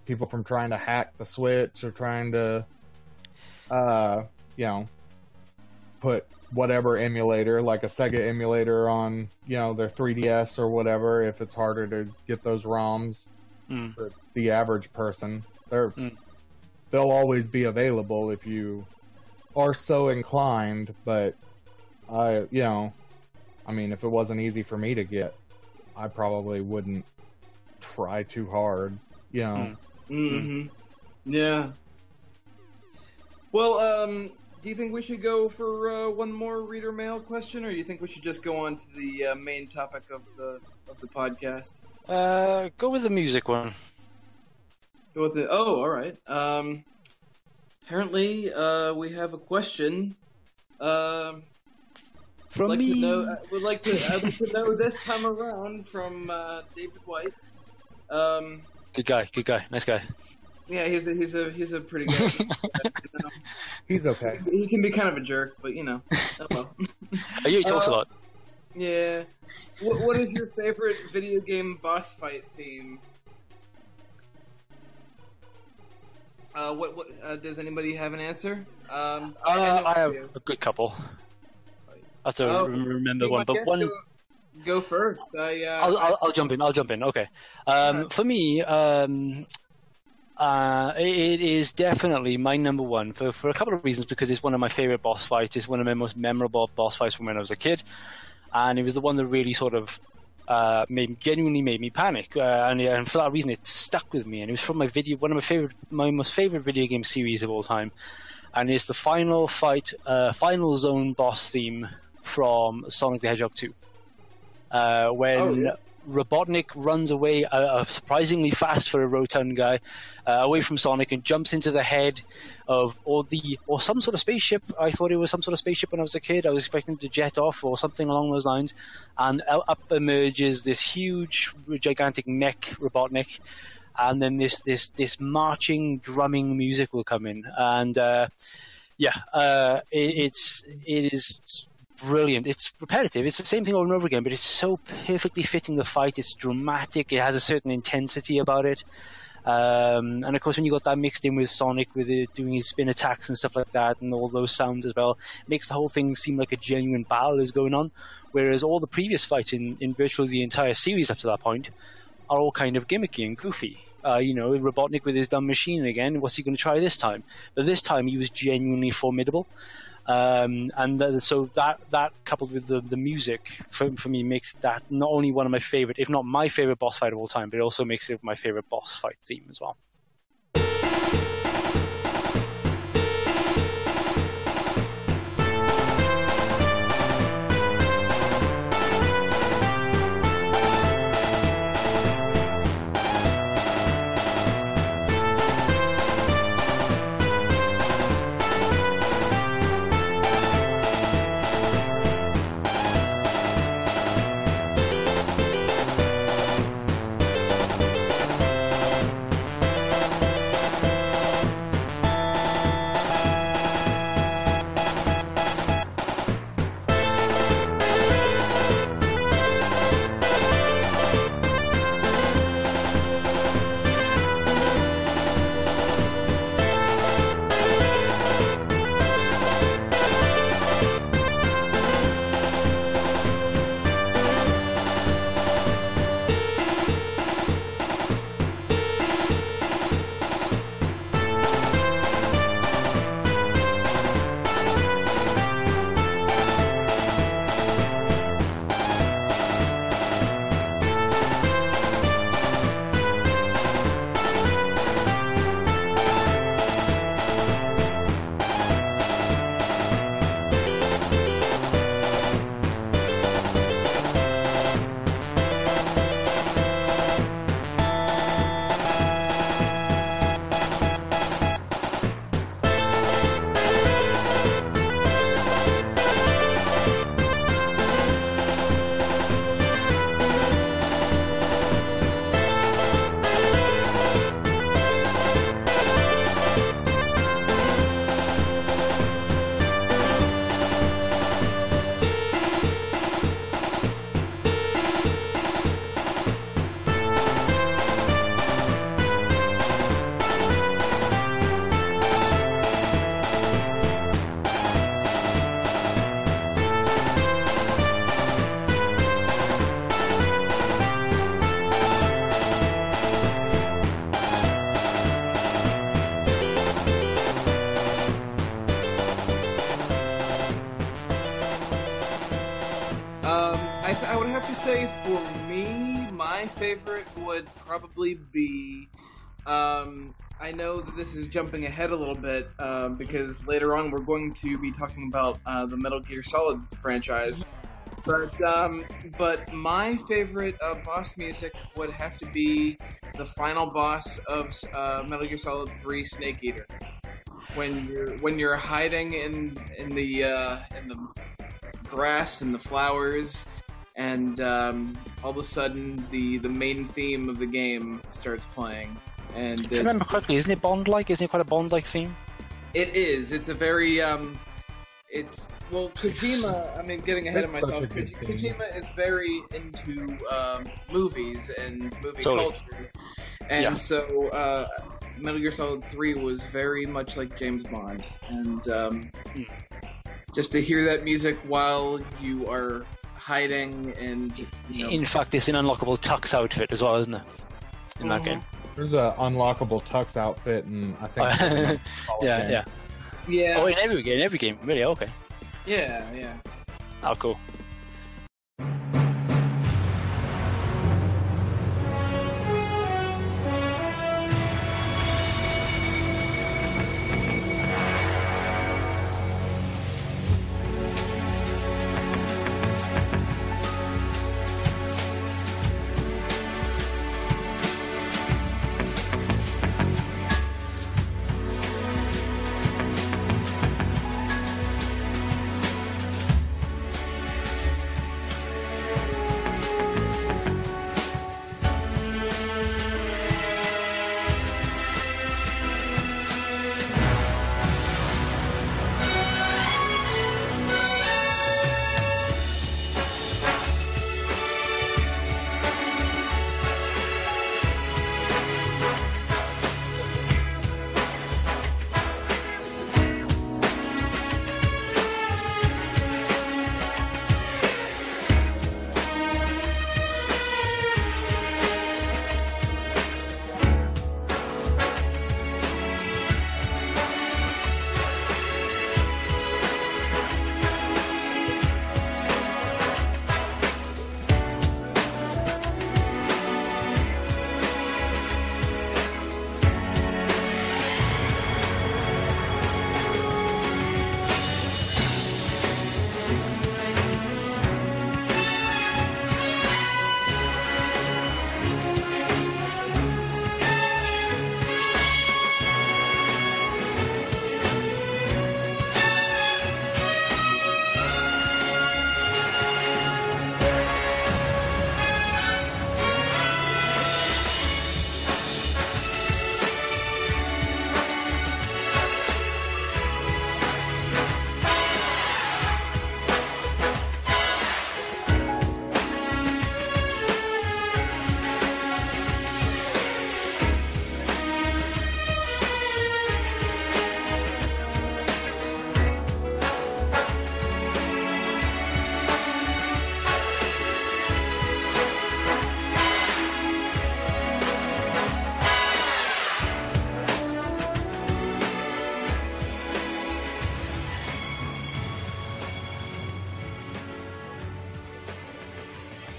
Speaker 3: people from trying to hack the Switch or trying to, put whatever emulator, like a Sega emulator, on, their 3DS or whatever, if it's harder to get those ROMs for the average person. They'll always be available if you are so inclined, but if it wasn't easy for me to get, I probably wouldn't try too hard,
Speaker 1: Mm-hmm. Yeah. Well, do you think we should go for one more reader mail question, or do you think we should just go on to the main topic of the podcast?
Speaker 2: Go with the music one.
Speaker 1: Go with it. Oh, all right. Apparently, we have a question.
Speaker 2: From me.
Speaker 1: I'd like to know this time around from David White.
Speaker 2: Good guy, nice guy.
Speaker 1: Yeah, he's a pretty good guy.
Speaker 3: He's okay.
Speaker 1: He can be kind of a jerk, but oh well.
Speaker 2: He talks a lot.
Speaker 1: Yeah. What is your favorite video game boss fight theme? What does anybody have an answer?
Speaker 2: I have a good couple. I have to remember one, but one.
Speaker 1: Go first.
Speaker 2: I'll jump in. Okay. For me, it is definitely my number one for a couple of reasons. Because it's one of my favorite boss fights. It's one of my most memorable boss fights from when I was a kid, and it was the one that really sort of genuinely made me panic. And for that reason, it stuck with me. And it was from one of my most favorite video game series of all time. And it's the final fight, final zone boss theme from Sonic the Hedgehog 2. When Robotnik runs away surprisingly fast for a rotund guy, away from Sonic, and jumps into the head of or some sort of spaceship. I thought it was some sort of spaceship when I was a kid. I was expecting him to jet off or something along those lines, and up emerges this huge, gigantic mech Robotnik, and then this marching, drumming music will come in, and it is brilliant. It's repetitive. It's the same thing over and over again, but it's so perfectly fitting the fight. It's dramatic. It has a certain intensity about it. And of course, when you got that mixed in with Sonic, with it doing his spin attacks and stuff like that, and all those sounds as well, it makes the whole thing seem like a genuine battle is going on. Whereas all the previous fights in virtually the entire series up to that point are all kind of gimmicky and goofy. Robotnik with his dumb machine again. What's he going to try this time? But this time, he was genuinely formidable. So that coupled with the music for me makes that not only one of my favorite, if not my favorite boss fight of all time, but it also makes it my favorite boss fight theme as well.
Speaker 1: I would have to say, for me, my favorite would probably be I know that this is jumping ahead a little bit because later on we're going to be talking about the Metal Gear Solid franchise. But my favorite boss music would have to be the final boss of Metal Gear Solid 3: Snake Eater. When you're hiding in the grass and the flowers, and all of a sudden the main theme of the game starts playing. And
Speaker 2: if I remember correctly, isn't it Bond-like? Isn't it quite a Bond-like theme?
Speaker 1: It is. It's a very Kojima. I mean, getting ahead of myself. Kojima is very into movies and movie culture, and so Metal Gear Solid 3 was very much like James Bond, and just to hear that music while you are hiding, and
Speaker 2: in fact, it's an unlockable tux outfit as well, isn't it? In that game.
Speaker 3: There's an unlockable tux outfit, and I think
Speaker 2: yeah. Oh, in every game, really? Okay.
Speaker 1: Yeah.
Speaker 2: Oh, cool.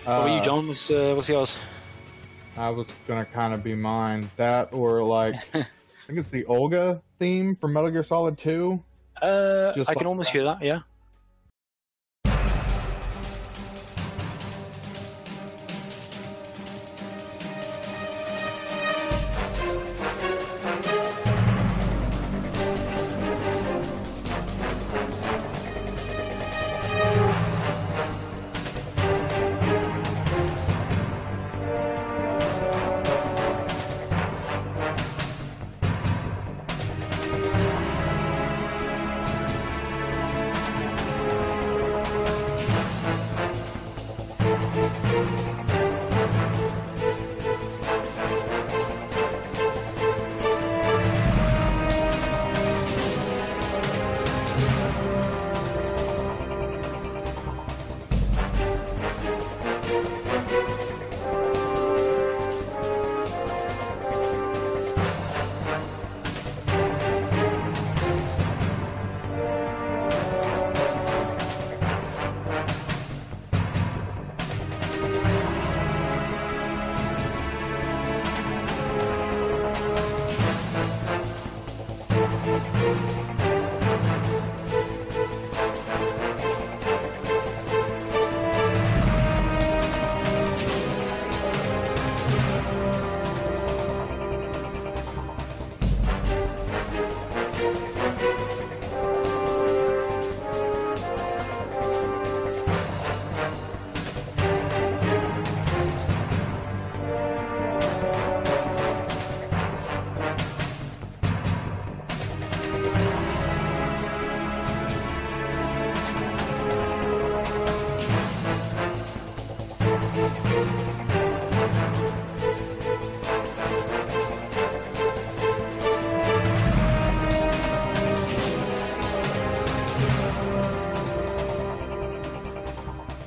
Speaker 2: What were you, John? What's yours?
Speaker 3: I was gonna kind of be mine. That or like, I think it's the Olga theme from Metal Gear Solid 2.
Speaker 2: I can almost hear that. Yeah.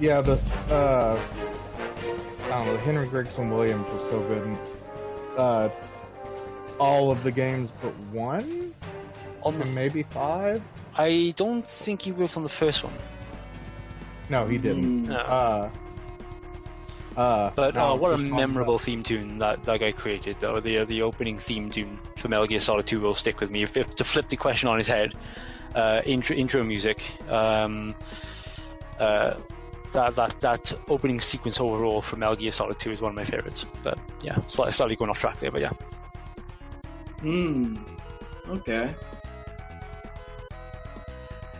Speaker 3: Yeah, this, I don't know, Henry Gregson Williams was so good in all of the games but one? And maybe 5?
Speaker 2: I don't think he worked on the first one.
Speaker 3: No, he didn't.
Speaker 2: No. But what a memorable theme tune that guy created, though. The opening theme tune for Metal Gear Solid 2 will stick with me. If to flip the question on his head, intro music, that opening sequence overall for Metal Gear Solid 2 is one of my favorites. But yeah, slightly going off track there, but yeah.
Speaker 1: Okay.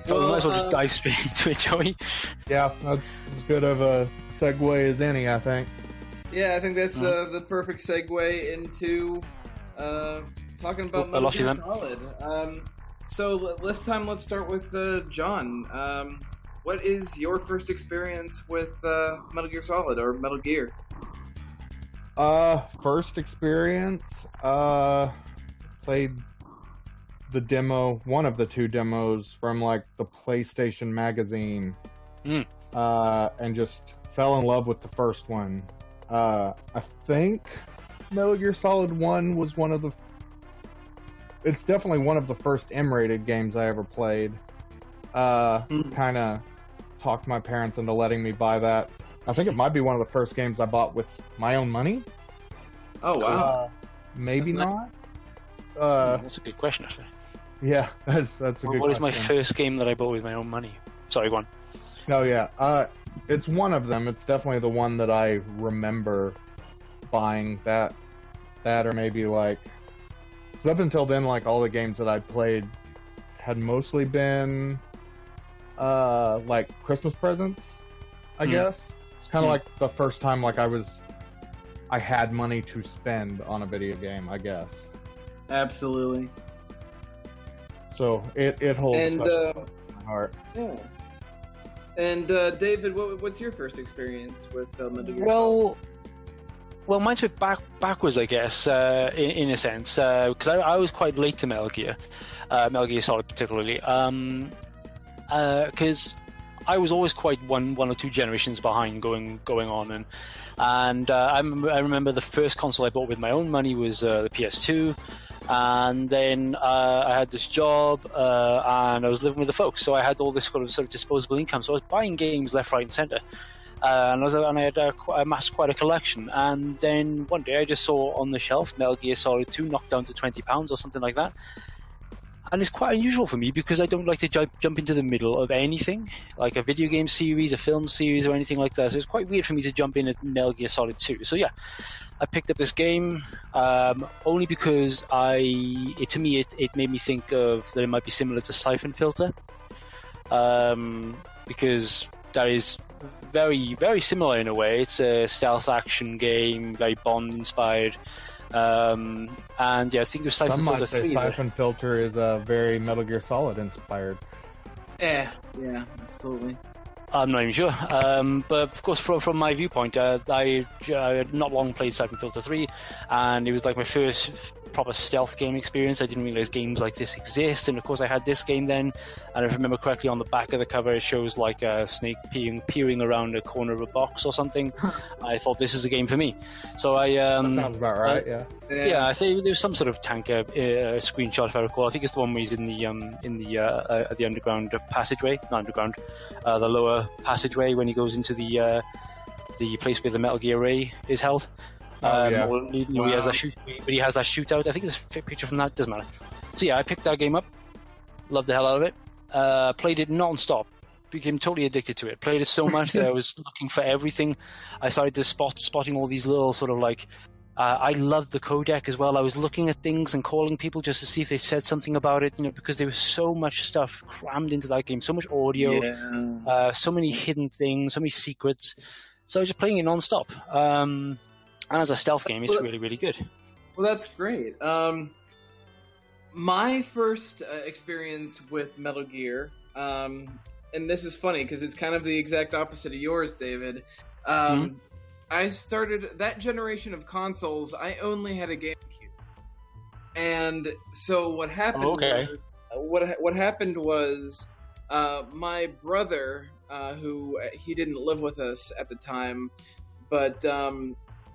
Speaker 2: So we might as well just dive straight into it, Joey.
Speaker 3: Yeah, that's as good of a segue as any, I think.
Speaker 1: Yeah, I think that's the perfect segue into talking about Metal Gear Solid. So this time, let's start with John. What is your first experience with Metal Gear Solid or Metal Gear?
Speaker 3: First experience, played the demo, one of the 2 demos from like the PlayStation magazine, and just fell in love with the first one. I think Metal Gear Solid 1 was it's definitely one of the first M-rated games I ever played. Kind of talked my parents into letting me buy that. I think it might be one of the first games I bought with my own money.
Speaker 1: Oh, wow.
Speaker 3: Maybe not.
Speaker 2: That's a good question, actually.
Speaker 3: Yeah, that's a good question.
Speaker 2: What is my first game that I bought with my own money? Sorry, go on.
Speaker 3: No, yeah. It's one of them. It's definitely the one that I remember buying. That or maybe like... Because up until then, like, all the games that I played had mostly been, like, Christmas presents, I guess. It's kind of like the first time, like, I had money to spend on a video game, I guess.
Speaker 1: Absolutely.
Speaker 3: So it holds special in my heart.
Speaker 1: Yeah. And David, what's your first experience with Metal Gear Solid?
Speaker 2: Well, mine's a bit backwards, I guess, in a sense, because I was quite late to Metal Gear Solid particularly, because I was always quite one or two generations behind going on, and I remember the first console I bought with my own money was the PS2. And then I had this job, and I was living with the folks, so I had all this sort of disposable income. So I was buying games left, right, and centre, and I had amassed quite a collection. And then one day I just saw on the shelf Metal Gear Solid 2 knocked down to £20 or something like that. And it's quite unusual for me because I don't like to jump into the middle of anything, like a video game series, a film series, or anything like that. So it's quite weird for me to jump in at Metal Gear Solid 2. So yeah, I picked up this game only because to me it made me think of that it might be similar to Siphon Filter, because that is very, very similar in a way. It's a stealth action game, very Bond inspired. And yeah, I think it was Siphon Filter 3.
Speaker 3: Some might say Siphon Filter is very Metal Gear Solid inspired.
Speaker 1: Yeah, absolutely.
Speaker 2: I'm not even sure. But of course, from my viewpoint, I had not long played Siphon Filter 3, and it was like my first proper stealth game experience. I didn't realize games like this exist, and of course I had this game then, and if I remember correctly, on the back of the cover it shows like a snake peering around a corner of a box or something. I thought this is a game for me. So that
Speaker 3: sounds about right.
Speaker 2: Yeah, I think there was some sort of tanker screenshot if I recall. I think it's the one where he's in the underground passageway, not underground, the lower passageway when he goes into the place where the Metal Gear Ray is held. He has that shootout. I think there's a picture from that. Doesn't matter. So yeah, I picked that game up. Loved the hell out of it. Played it non-stop. Became totally addicted to it. Played it so much that I was looking for everything. I started to spotting all these little sort of like. I loved the codec as well. I was looking at things and calling people just to see if they said something about it. Because there was so much stuff crammed into that game. So much audio. So many hidden things. So many secrets. So I was just playing it non-stop. And as a stealth game, it's really, really good.
Speaker 1: Well, that's great. My first experience with Metal Gear, and this is funny because it's kind of the exact opposite of yours, David. I started that generation of consoles. I only had a GameCube, and so what happened?
Speaker 2: Okay.
Speaker 1: What happened was my brother who he didn't live with us at the time, but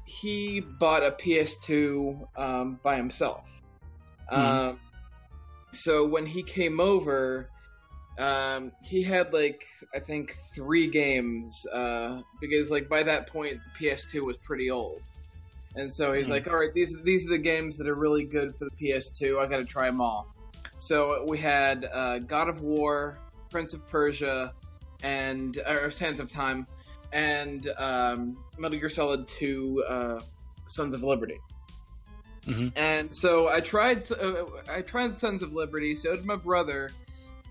Speaker 1: he bought a PS2 by himself. So when he came over, he had I think 3 games, because by that point the PS2 was pretty old. And so he's like, all right, these are the games that are really good for the PS2. I got to try them all. So we had God of War, Prince of Persia, or Sands of Time, and Metal Gear Solid 2, Sons of Liberty. And so I tried Sons of Liberty. So did my brother,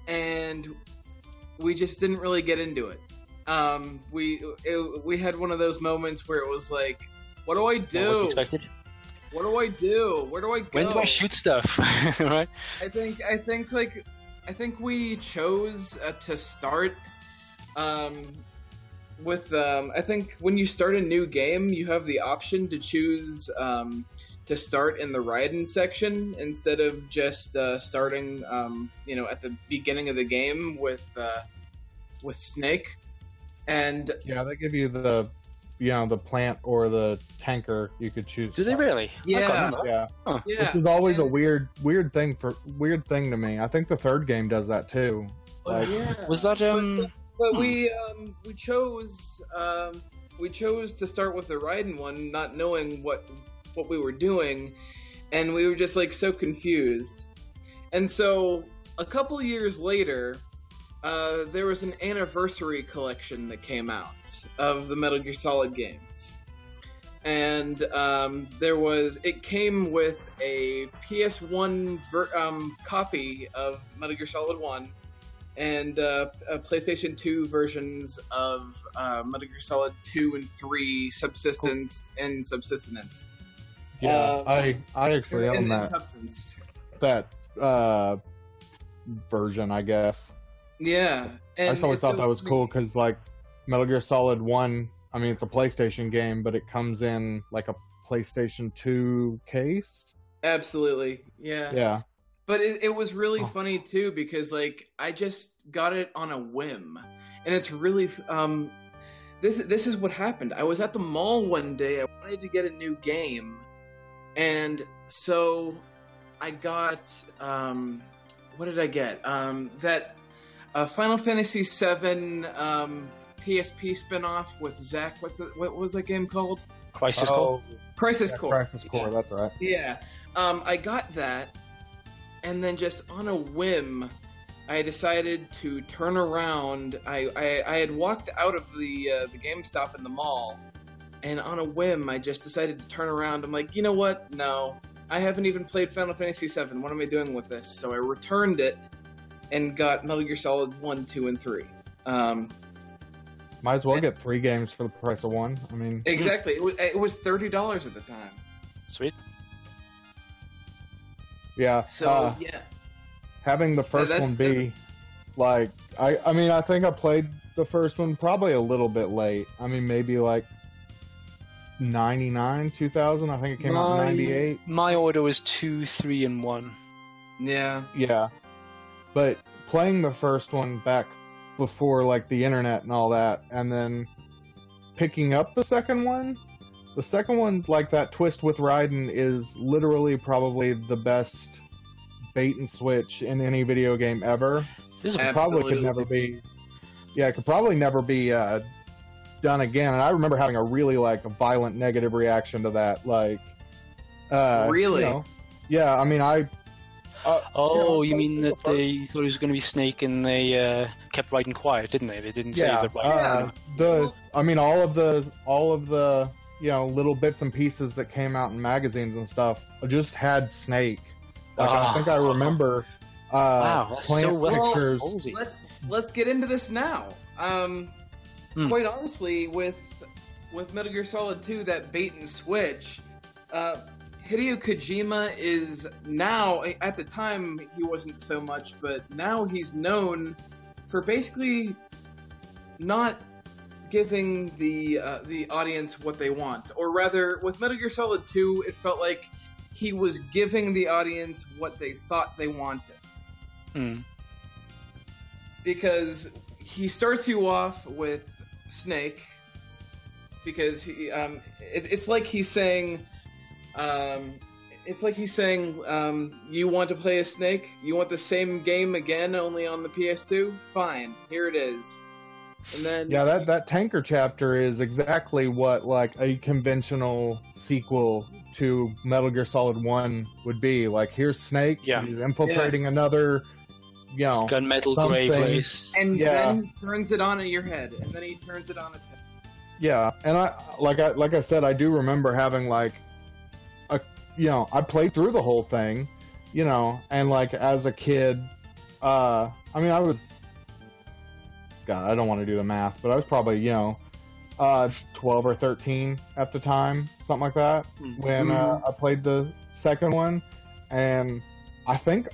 Speaker 1: and we just didn't really get into it. We had one of those moments where it was like, what do I do?
Speaker 2: What you expected?
Speaker 1: What do I do? Where do I go?
Speaker 2: When do I shoot stuff? Right?
Speaker 1: I think we chose to start with. I think when you start a new game, you have the option to choose to start in the Raiden section instead of just starting, at the beginning of the game with Snake. And
Speaker 3: yeah, they give you the plant or the tanker you could choose.
Speaker 2: Do they really?
Speaker 1: Yeah.
Speaker 3: Yeah.
Speaker 2: Huh.
Speaker 3: Yeah. Which is always a weird thing to me. I think the 3rd game does that too.
Speaker 2: Was that
Speaker 1: But we chose to start with the Raiden one, not knowing what we were doing, and we were just so confused. And so a couple years later, there was an anniversary collection that came out of the Metal Gear Solid games. And it came with a PS1 copy of Metal Gear Solid 1 and PlayStation 2 versions of Metal Gear Solid 2 and 3 Subsistence and Subsistence.
Speaker 3: Yeah, I actually own that.
Speaker 1: Substance.
Speaker 3: That version, I guess.
Speaker 1: Yeah.
Speaker 3: And I just always thought that was cool because, Metal Gear Solid 1, I mean, it's a PlayStation game, but it comes in a PlayStation 2 case. Absolutely. Yeah. Yeah. But it was really funny, too, because, I just got it on a whim. And it's really... This is what happened. I was at the mall one day. I wanted to get a new game. And so I got... what did I get? That Final Fantasy VII PSP spinoff with Zack. What was that game called?
Speaker 2: Crisis Core.
Speaker 3: Crisis Core, that's right.
Speaker 1: Yeah. I got that, and then just on a whim, I decided to turn around. I had walked out of the GameStop in the mall, and on a whim, I just decided to turn around. I'm like, you know what? No. I haven't even played Final Fantasy VII. What am I doing with this? So I returned it and got Metal Gear Solid 1, 2, and 3.
Speaker 3: Might as well get 3 games for the price of 1. I mean...
Speaker 1: Exactly. It was $30 at the time.
Speaker 2: Sweet.
Speaker 3: Yeah.
Speaker 1: So, yeah.
Speaker 3: Having the first one be... I mean, I think I played the first one probably a little bit late. I mean, maybe 99, 2000. I think it came out in 98.
Speaker 2: My order was 2, 3, and 1.
Speaker 1: Yeah.
Speaker 3: Yeah. But playing the first one back before the internet and all that, and then picking up the second one, that twist with Raiden is literally probably the best bait and switch in any video game ever.
Speaker 2: This
Speaker 3: probably could never be. Yeah, it could probably never be done again. And I remember having a really a violent negative reaction to that.
Speaker 1: Really?
Speaker 3: Yeah. I mean,
Speaker 2: you mean that they thought it was going to be Snake and they kept Raiden quiet, didn't they? They didn't say that Raiden.
Speaker 3: I mean, all of the little bits and pieces that came out in magazines and stuff just had Snake. I think I remember plant pictures.
Speaker 1: Let's get into this now. Quite honestly, with Metal Gear Solid 2, that bait and switch, Hideo Kojima is now, at the time he wasn't so much, but now he's known for basically not giving the audience what they want. Or rather, with Metal Gear Solid 2, it felt like he was giving the audience what they thought they wanted. Because he starts you off with Snake because it's like he's saying, you want to play as Snake? You want the same game again, only on the PS2? Fine, here it is. And then
Speaker 3: that tanker chapter is exactly what like a conventional sequel to Metal Gear Solid 1 would be. Like, here's Snake, he's infiltrating another,
Speaker 2: gunmetal gray place,
Speaker 1: and then he turns it on in your head, and then he turns it on its head.
Speaker 3: Yeah, and I said, I do remember having like I played through the whole thing, and like as a kid, I don't want to do the math, but I was probably 12 or 13 at the time, something like that, when I played the second one, and I think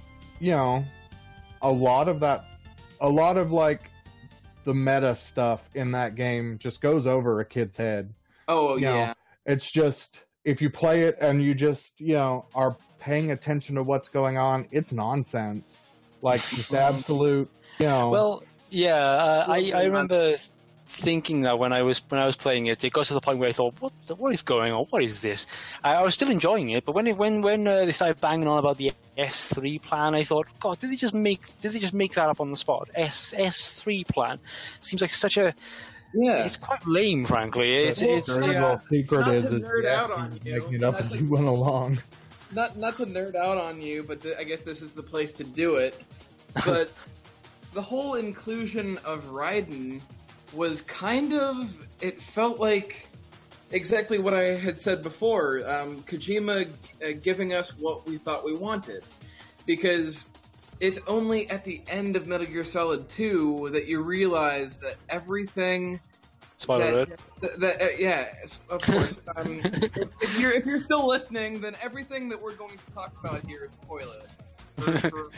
Speaker 3: a lot of like the meta stuff in that game just goes over a kid's head.
Speaker 1: Oh, yeah.
Speaker 3: It's just, if you play it and you just, are paying attention to what's going on, it's nonsense. Like, just absolute,
Speaker 2: Well, yeah, I remember thinking that when I was playing it, it got to the point where I thought, what is going on? What is this? I was still enjoying it, but when they started banging on about the S3 plan, I thought, God, did they just make that up on the spot? S3 plan seems like such a it's quite lame, frankly. It's
Speaker 3: little secret
Speaker 1: not
Speaker 3: is
Speaker 1: to nerd out on you,
Speaker 3: making it up as you went along.
Speaker 1: Not to nerd out on you, but I guess this is the place to do it. But the whole inclusion of Raiden was kind of, it felt like exactly what I had said before, Kojima giving us what we thought we wanted. Because it's only at the end of Metal Gear Solid 2 that you realize that everything...
Speaker 2: Spoiler alert.
Speaker 1: Yeah, of course. If you're still listening, then everything that we're going to talk about here is spoiler. For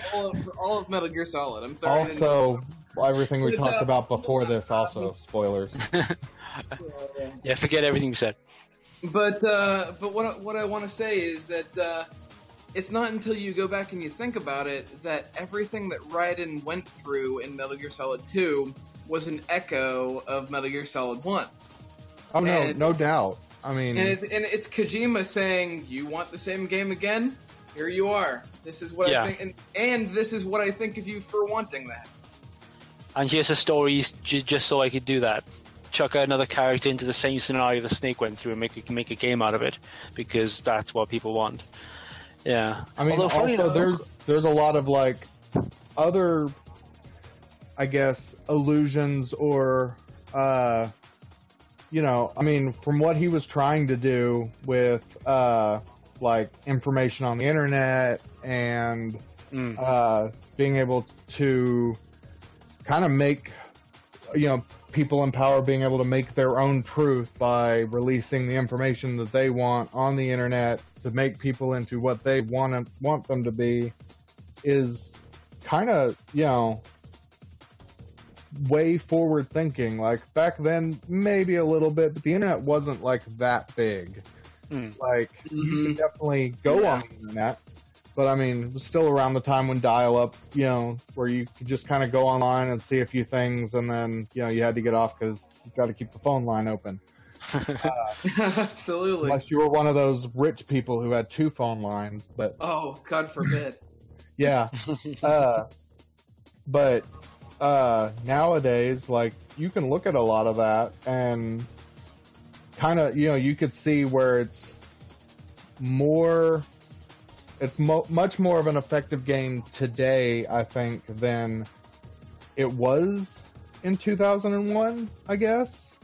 Speaker 1: all of Metal Gear Solid. I'm sorry.
Speaker 3: Also, everything we talked about before this, also spoilers.
Speaker 2: Yeah, forget everything you said.
Speaker 1: But what I want to say is that it's not until you go back and you think about it that everything that Raiden went through in Metal Gear Solid 2 was an echo of Metal Gear Solid 1.
Speaker 3: Oh, no doubt. I mean...
Speaker 1: And it's Kojima saying, you want the same game again? Here you are. This is what I think, and this is what I think of you for wanting that.
Speaker 2: And here's a story just so I could do that. Chuck another character into the same scenario the Snake went through and make a game out of it, because that's what people want. Yeah.
Speaker 3: I mean, also there's a lot of like other, I guess, illusions or I mean, from what he was trying to do with like information on the internet and being able to kind of make people in power being able to make their own truth by releasing the information that they want on the internet to make people into what they want them to be is kind of way forward thinking. Like back then maybe a little bit, but the internet wasn't like that big. Like you could definitely go on the internet, but I mean, it was still around the time when dial-up, where you could just kind of go online and see a few things, and then you had to get off because you got to keep the phone line open.
Speaker 1: Absolutely.
Speaker 3: Unless you were one of those rich people who had 2 phone lines, but
Speaker 1: oh, God forbid.
Speaker 3: Yeah. But nowadays, like you can look at a lot of that and kind of, you could see where it's much more of an effective game today, I think, than it was in 2001, I guess.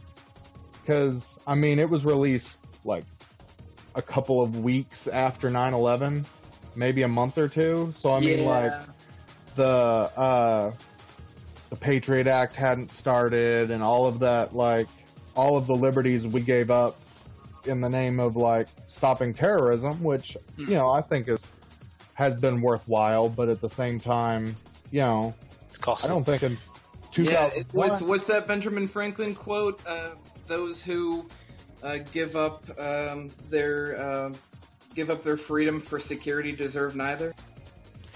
Speaker 3: Because, I mean, it was released like a couple of weeks after 9/11, maybe a month or two. So, I mean, like, the Patriot Act hadn't started and all of that, like, all of the liberties we gave up in the name of like stopping terrorism, which I think has been worthwhile, but at the same time,
Speaker 2: it's costly.
Speaker 3: I don't think in 2000.
Speaker 1: What's that Benjamin Franklin quote? Those who give up their freedom for security deserve neither.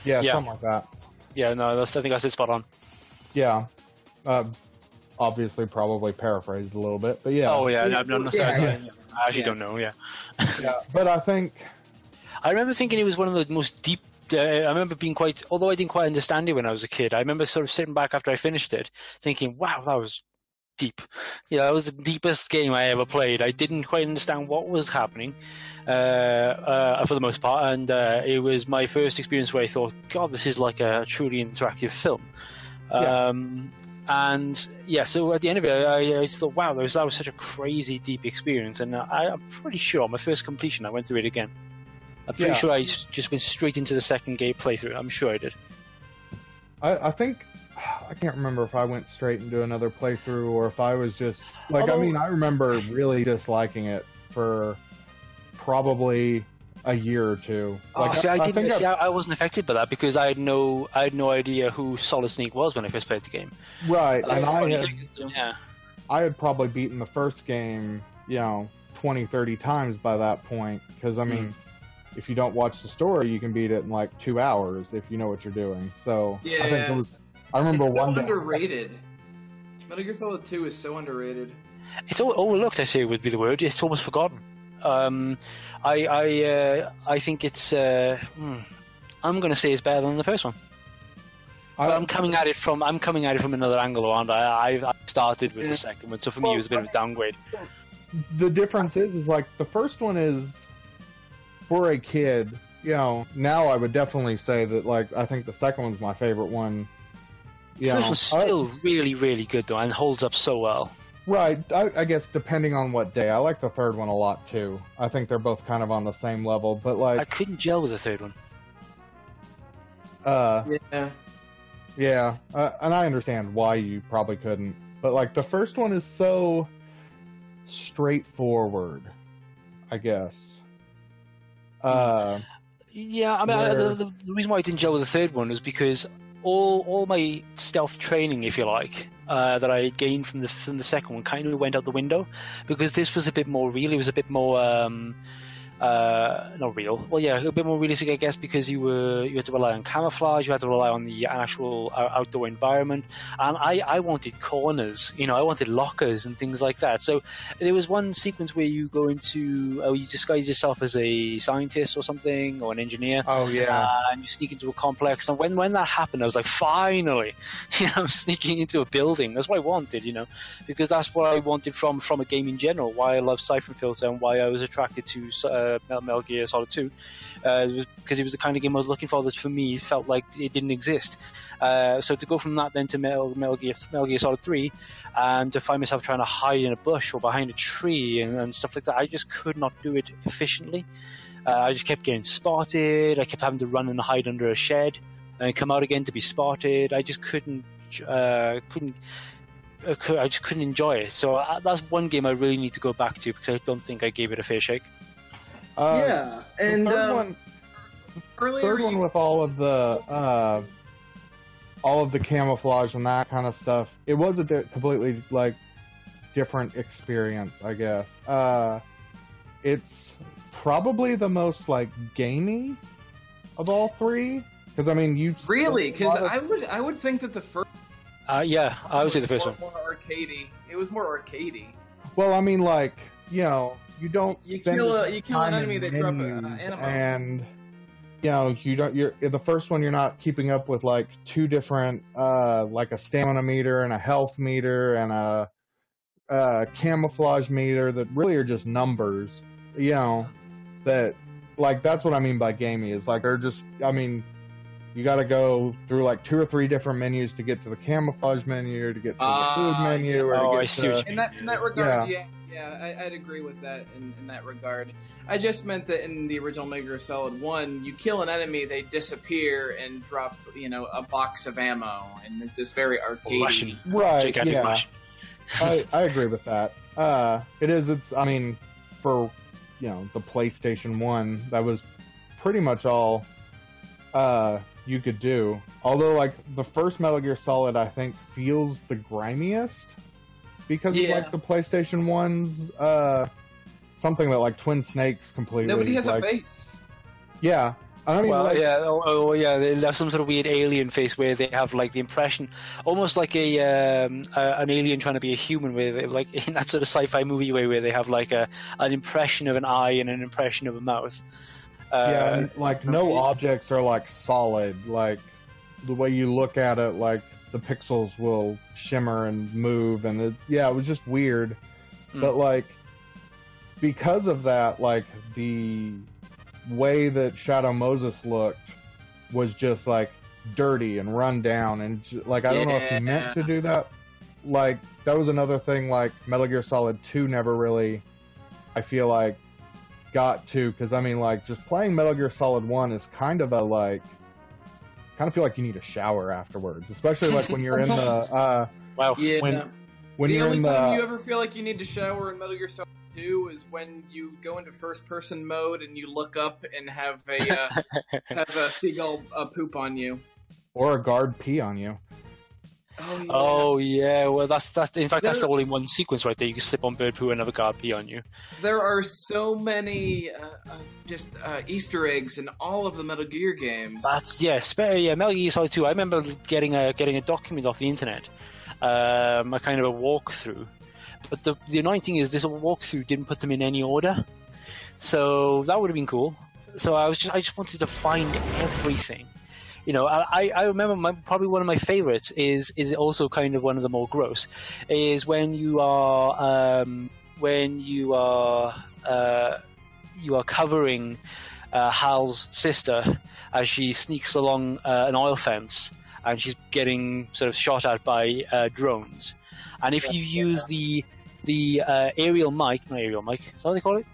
Speaker 3: Yeah, something like that.
Speaker 2: Yeah, no, I think that's it spot on.
Speaker 3: Yeah. obviously probably paraphrased a little bit, but yeah.
Speaker 2: Oh yeah, I'm not sorry. I actually don't know. Yeah.
Speaker 3: But I think
Speaker 2: I remember thinking it was one of the most deep. I remember being although I didn't quite understand it when I was a kid. I remember sort of sitting back after I finished it, thinking, "Wow, that was deep." That was the deepest game I ever played. I didn't quite understand what was happening for the most part, and it was my first experience where I thought, "God, this is like a truly interactive film." And so at the end of it, I just thought, wow, that was such a crazy, deep experience. And I'm pretty sure on my first completion, I went through it again. I'm pretty sure I just went straight into the second game playthrough. I'm sure I did.
Speaker 3: I think, I can't remember if I went straight into another playthrough or if I was just, I remember really disliking it for probably a year or two.
Speaker 2: I wasn't affected by that because I had no idea who Solid Snake was when I first played the game.
Speaker 3: Right, and I had probably beaten the first game, 20, 30 times by that point. Because if you don't watch the story, you can beat it in like 2 hours if you know what you're doing. So I think I remember
Speaker 1: it's
Speaker 3: one day
Speaker 1: underrated. Metal Gear Solid 2 is so underrated.
Speaker 2: It's overlooked. I say would be the word. It's almost forgotten. I think it's. I'm going to say it's better than the first one. I'm coming at it from another angle, and I started with the second one, so for me it was a bit of a downgrade.
Speaker 3: The difference is like the first one is for a kid. Now I would definitely say that I think the second one's my favorite one.
Speaker 2: The first one's still really, really good though, and holds up so well.
Speaker 3: Right, I guess depending on what day. I like the third one a lot too. I think they're both kind of on the same level, but
Speaker 2: I couldn't gel with the third one.
Speaker 3: Yeah, and I understand why you probably couldn't, but the first one is so straightforward, I guess.
Speaker 2: The reason why I didn't gel with the third one was because all my stealth training, if you like, that I gained from the second one kind of went out the window because this was a bit more real. It was a bit more not real. Well, yeah, a bit more realistic, I guess, because you had to rely on camouflage, you had to rely on the actual outdoor environment, and I wanted corners, I wanted lockers and things like that. So there was one sequence where you go into, you disguise yourself as a scientist or something, or an engineer.
Speaker 3: Oh yeah.
Speaker 2: And you sneak into a complex, and when that happened, I was like, finally, I'm sneaking into a building. That's what I wanted, because that's what I wanted from a game in general. Why I love Siphon Filter and why I was attracted to Metal Gear Solid 2 because it was the kind of game I was looking for that for me felt like it didn't exist. So to go from that then to Metal Gear Solid 3 and to find myself trying to hide in a bush or behind a tree and stuff like that, I just could not do it efficiently. I just kept getting spotted. I kept having to run and hide under a shed and come out again to be spotted. I just couldn't enjoy it. So that's one game I really need to go back to because I don't think I gave it a fair shake.
Speaker 1: And
Speaker 3: the third one with all of the camouflage and that kind of stuff, it was a completely different experience, I guess. It's probably the most gamey of all three because
Speaker 1: because I would think that the first
Speaker 2: I would say the first one
Speaker 1: more arcadey. It was more arcadey.
Speaker 3: Well, you don't
Speaker 1: kill an enemy, they drop an animal,
Speaker 3: and you're the first one. You're not keeping up with two different a stamina meter and a health meter and a camouflage meter that really are just numbers. That that's what I mean by gamey is they're just you got to go through 2 or 3 different menus to get to the camouflage menu, to get to the food menu, or to get to...
Speaker 1: In that regard, I'd agree with that in that regard. I just meant that in the original Metal Gear Solid 1, you kill an enemy, they disappear and drop, a box of ammo, and it's just very arcadey.
Speaker 3: Right, yeah. I agree with that. It's for, the PlayStation 1, that was pretty much all... you could do. Although, the first Metal Gear Solid, I think, feels the grimiest because of, the PlayStation 1's, something that, Twin Snakes completely...
Speaker 1: Nobody has a face.
Speaker 3: Yeah, I mean,
Speaker 2: well, yeah, they have some sort of weird alien face where they have like the impression, almost like an alien trying to be a human, where they, like in that sort of sci-fi movie way, where they have like an impression of an eye and an impression of a mouth.
Speaker 3: And, like no objects are like solid. Like the way you look at it, like the pixels will shimmer and move, and it was just weird. But like because of that, like the way that Shadow Moses looked was just like dirty and run down, and like I don't know if he meant to do that. Like that was another thing like Metal Gear Solid 2 never really, I feel like, got to, because I mean like just playing Metal Gear Solid 1 is kind of feel like you need a shower afterwards, especially like when you're in the
Speaker 2: wow.
Speaker 3: When
Speaker 1: the
Speaker 3: you're
Speaker 1: only
Speaker 3: in
Speaker 1: time you ever feel like you need to shower in Metal Gear Solid 2 is when you go into first-person mode and you look up and have a seagull poop on you,
Speaker 3: or a guard pee on you.
Speaker 2: Oh yeah. Well, that's in fact that's all in one sequence right there. You can slip on bird poo and have a guard pee on you.
Speaker 1: There are so many Easter eggs in all of the Metal Gear games.
Speaker 2: Metal Gear Solid 2. I remember getting a document off the internet, a kind of a walkthrough. But the annoying thing is this walkthrough didn't put them in any order, so that would have been cool. So I just wanted to find everything. You know, I remember probably one of my favorites is also kind of one of the more gross, is when you are covering Hal's sister as she sneaks along an oil fence and she's getting sort of shot at by drones, and if you use the aerial mic, not aerial mic, is that what they call it?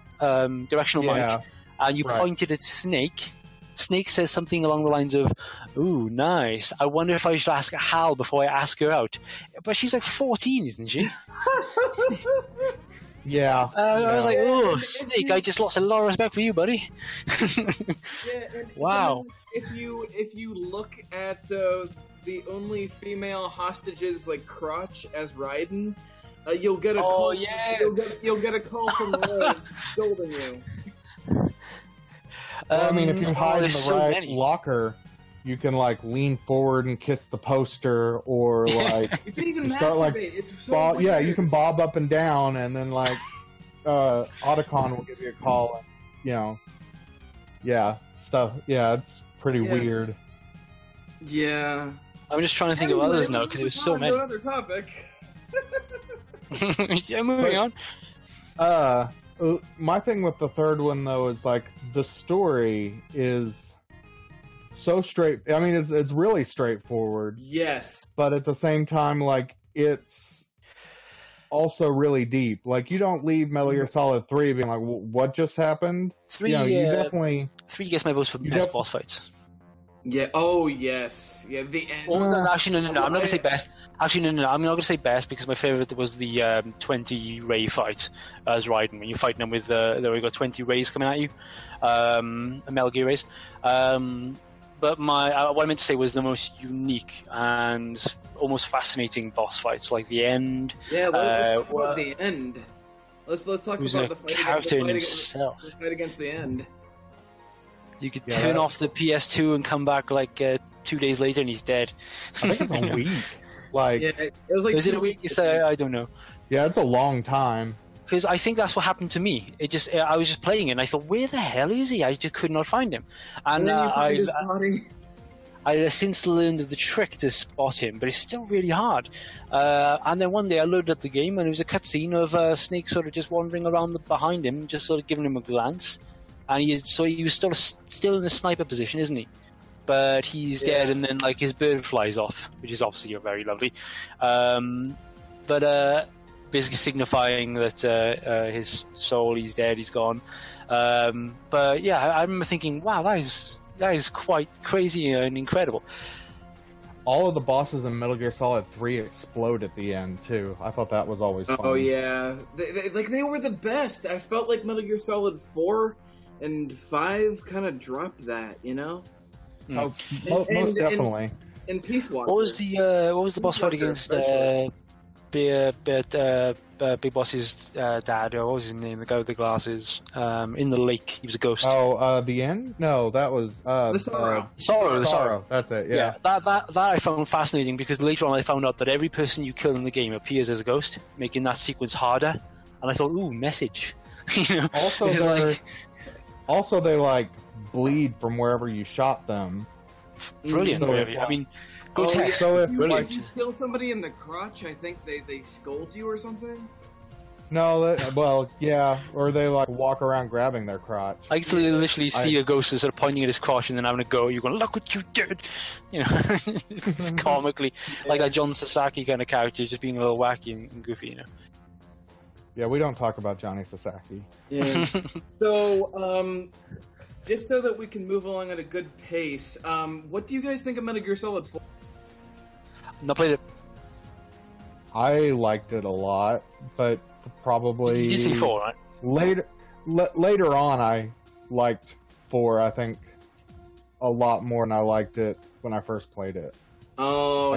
Speaker 2: Directional mic, and you point it at Snake. Snake says something along the lines of, "Ooh, nice. I wonder if I should ask Hal before I ask her out." But she's like 14, isn't she?
Speaker 3: Yeah.
Speaker 2: I was like, "Oh, Snake, I just lost a lot of respect for you, buddy." Wow.
Speaker 1: So if you look at the only female hostage's like crotch as Raiden, you'll get a call. Yeah. You'll get a call from Rhodes scolding you.
Speaker 3: Well, I mean, if you hide in the right locker, you can like lean forward and kiss the poster, or like
Speaker 1: you can even masturbate.
Speaker 3: Like,
Speaker 1: it's so weird.
Speaker 3: you can bob up and down, and then like Otacon will give you a call, and stuff. Yeah, it's pretty weird.
Speaker 1: Yeah,
Speaker 2: I'm just trying to think of others now because there's so many.
Speaker 1: Another topic.
Speaker 2: Yeah, moving on.
Speaker 3: My thing with the third one though is like the story is so straight. I mean, it's really straightforward.
Speaker 1: Yes,
Speaker 3: but at the same time, like it's also really deep. Like you don't leave Metal Gear Solid 3 being like, "What just happened?"
Speaker 2: 3,
Speaker 3: you definitely
Speaker 2: 3 gets my votes for best boss fights.
Speaker 1: Yeah. Oh, yes. Yeah. The end.
Speaker 2: Actually, no. I'm not gonna say best. Actually, no. I'm not gonna say best because my favorite was the 20 ray fight as Raiden. When you're fighting them with there we got 20 rays coming at you, Metal Gear rays. But what I meant to say was the most unique and almost fascinating boss fights, like the end.
Speaker 1: Yeah. Let's talk about the end. Let's talk about the fight against the end.
Speaker 2: You could turn off the PS2 and come back like 2 days later, and he's dead.
Speaker 3: I think it's a week. Like,
Speaker 1: it was like
Speaker 2: is it a week? I don't know.
Speaker 3: Yeah, it's a long time.
Speaker 2: Because I think that's what happened to me. I was just playing it, and I thought, where the hell is he? I just could not find him. And
Speaker 1: then you find his body.
Speaker 2: I have since learned the trick to spot him, but it's still really hard. And then one day I loaded up the game, and it was a cutscene of Snake sort of just wandering around behind him, just sort of giving him a glance. And he was still in the sniper position, isn't he? But he's dead, and then like his bird flies off, which is obviously very lovely. But basically signifying that his soul, he's dead, he's gone. But yeah, I remember thinking, wow, that is quite crazy and incredible.
Speaker 3: All of the bosses in Metal Gear Solid 3 explode at the end too. I thought that was always fun.
Speaker 1: Oh yeah, they were the best. I felt like Metal Gear Solid 4 and 5 kind of dropped that, you know?
Speaker 3: Oh, most definitely.
Speaker 1: In Peace Walker.
Speaker 2: What was the boss fight against Big Boss's dad, or what was his name? The guy with the glasses, in the lake. He was a ghost.
Speaker 3: Oh, the end? No, that was
Speaker 1: the Sorrow.
Speaker 2: The Sorrow.
Speaker 3: That's it. Yeah.
Speaker 2: That I found fascinating because later on I found out that every person you kill in the game appears as a ghost, making that sequence harder. And I thought, ooh, message. You know?
Speaker 3: Also, they like bleed from wherever you shot them.
Speaker 2: Brilliant.
Speaker 3: So,
Speaker 2: I mean, grotesque.
Speaker 1: Yeah.
Speaker 3: So
Speaker 1: if you kill somebody in the crotch, I think they scold you or something.
Speaker 3: No, or they like walk around grabbing their crotch.
Speaker 2: I used to literally see a ghost sort of pointing at his crotch and then having a go. You're going, look what you did, you know, comically, like a John Sasaki kind of character, just being a little wacky and goofy, you know.
Speaker 3: Yeah, we don't talk about Johnny Sasaki.
Speaker 1: Yeah. So, just so that we can move along at a good pace, what do you guys think of Metal Gear Solid 4?
Speaker 2: Not played it.
Speaker 3: I liked it a lot, but probably...
Speaker 2: You did see 4, right?
Speaker 3: Later on, I liked 4, I think, a lot more than I liked it when I first played it.
Speaker 1: Oh,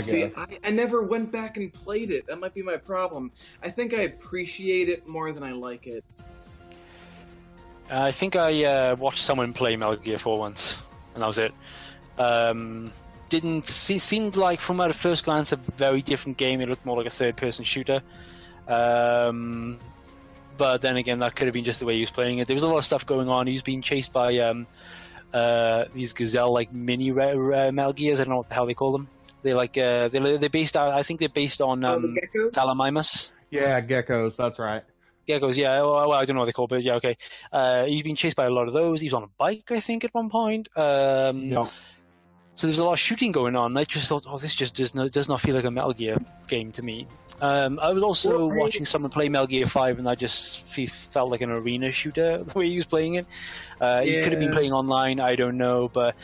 Speaker 1: I never went back and played it. That might be my problem. I think I appreciate it more than I like it.
Speaker 2: I think I watched someone play Metal Gear 4 once, and that was it. Seemed like, from at a first glance, a very different game. It looked more like a third-person shooter. But then again, that could have been just the way he was playing it. There was a lot of stuff going on. He was being chased by these gazelle-like mini Metal Gears. I don't know what the hell they call them. They're like they're based out. I think they're based on Gallimimus.
Speaker 3: Yeah, geckos. That's right.
Speaker 2: Geckos. Yeah. Well, I don't know what they call, but yeah, okay. He's been chased by a lot of those. He was on a bike, I think, at one point.
Speaker 3: No.
Speaker 2: So there's a lot of shooting going on. I just thought, this just does not feel like a Metal Gear game to me. I was also watching someone play Metal Gear 5, and I just felt like an arena shooter the way he was playing it. He could have been playing online. I don't know, but.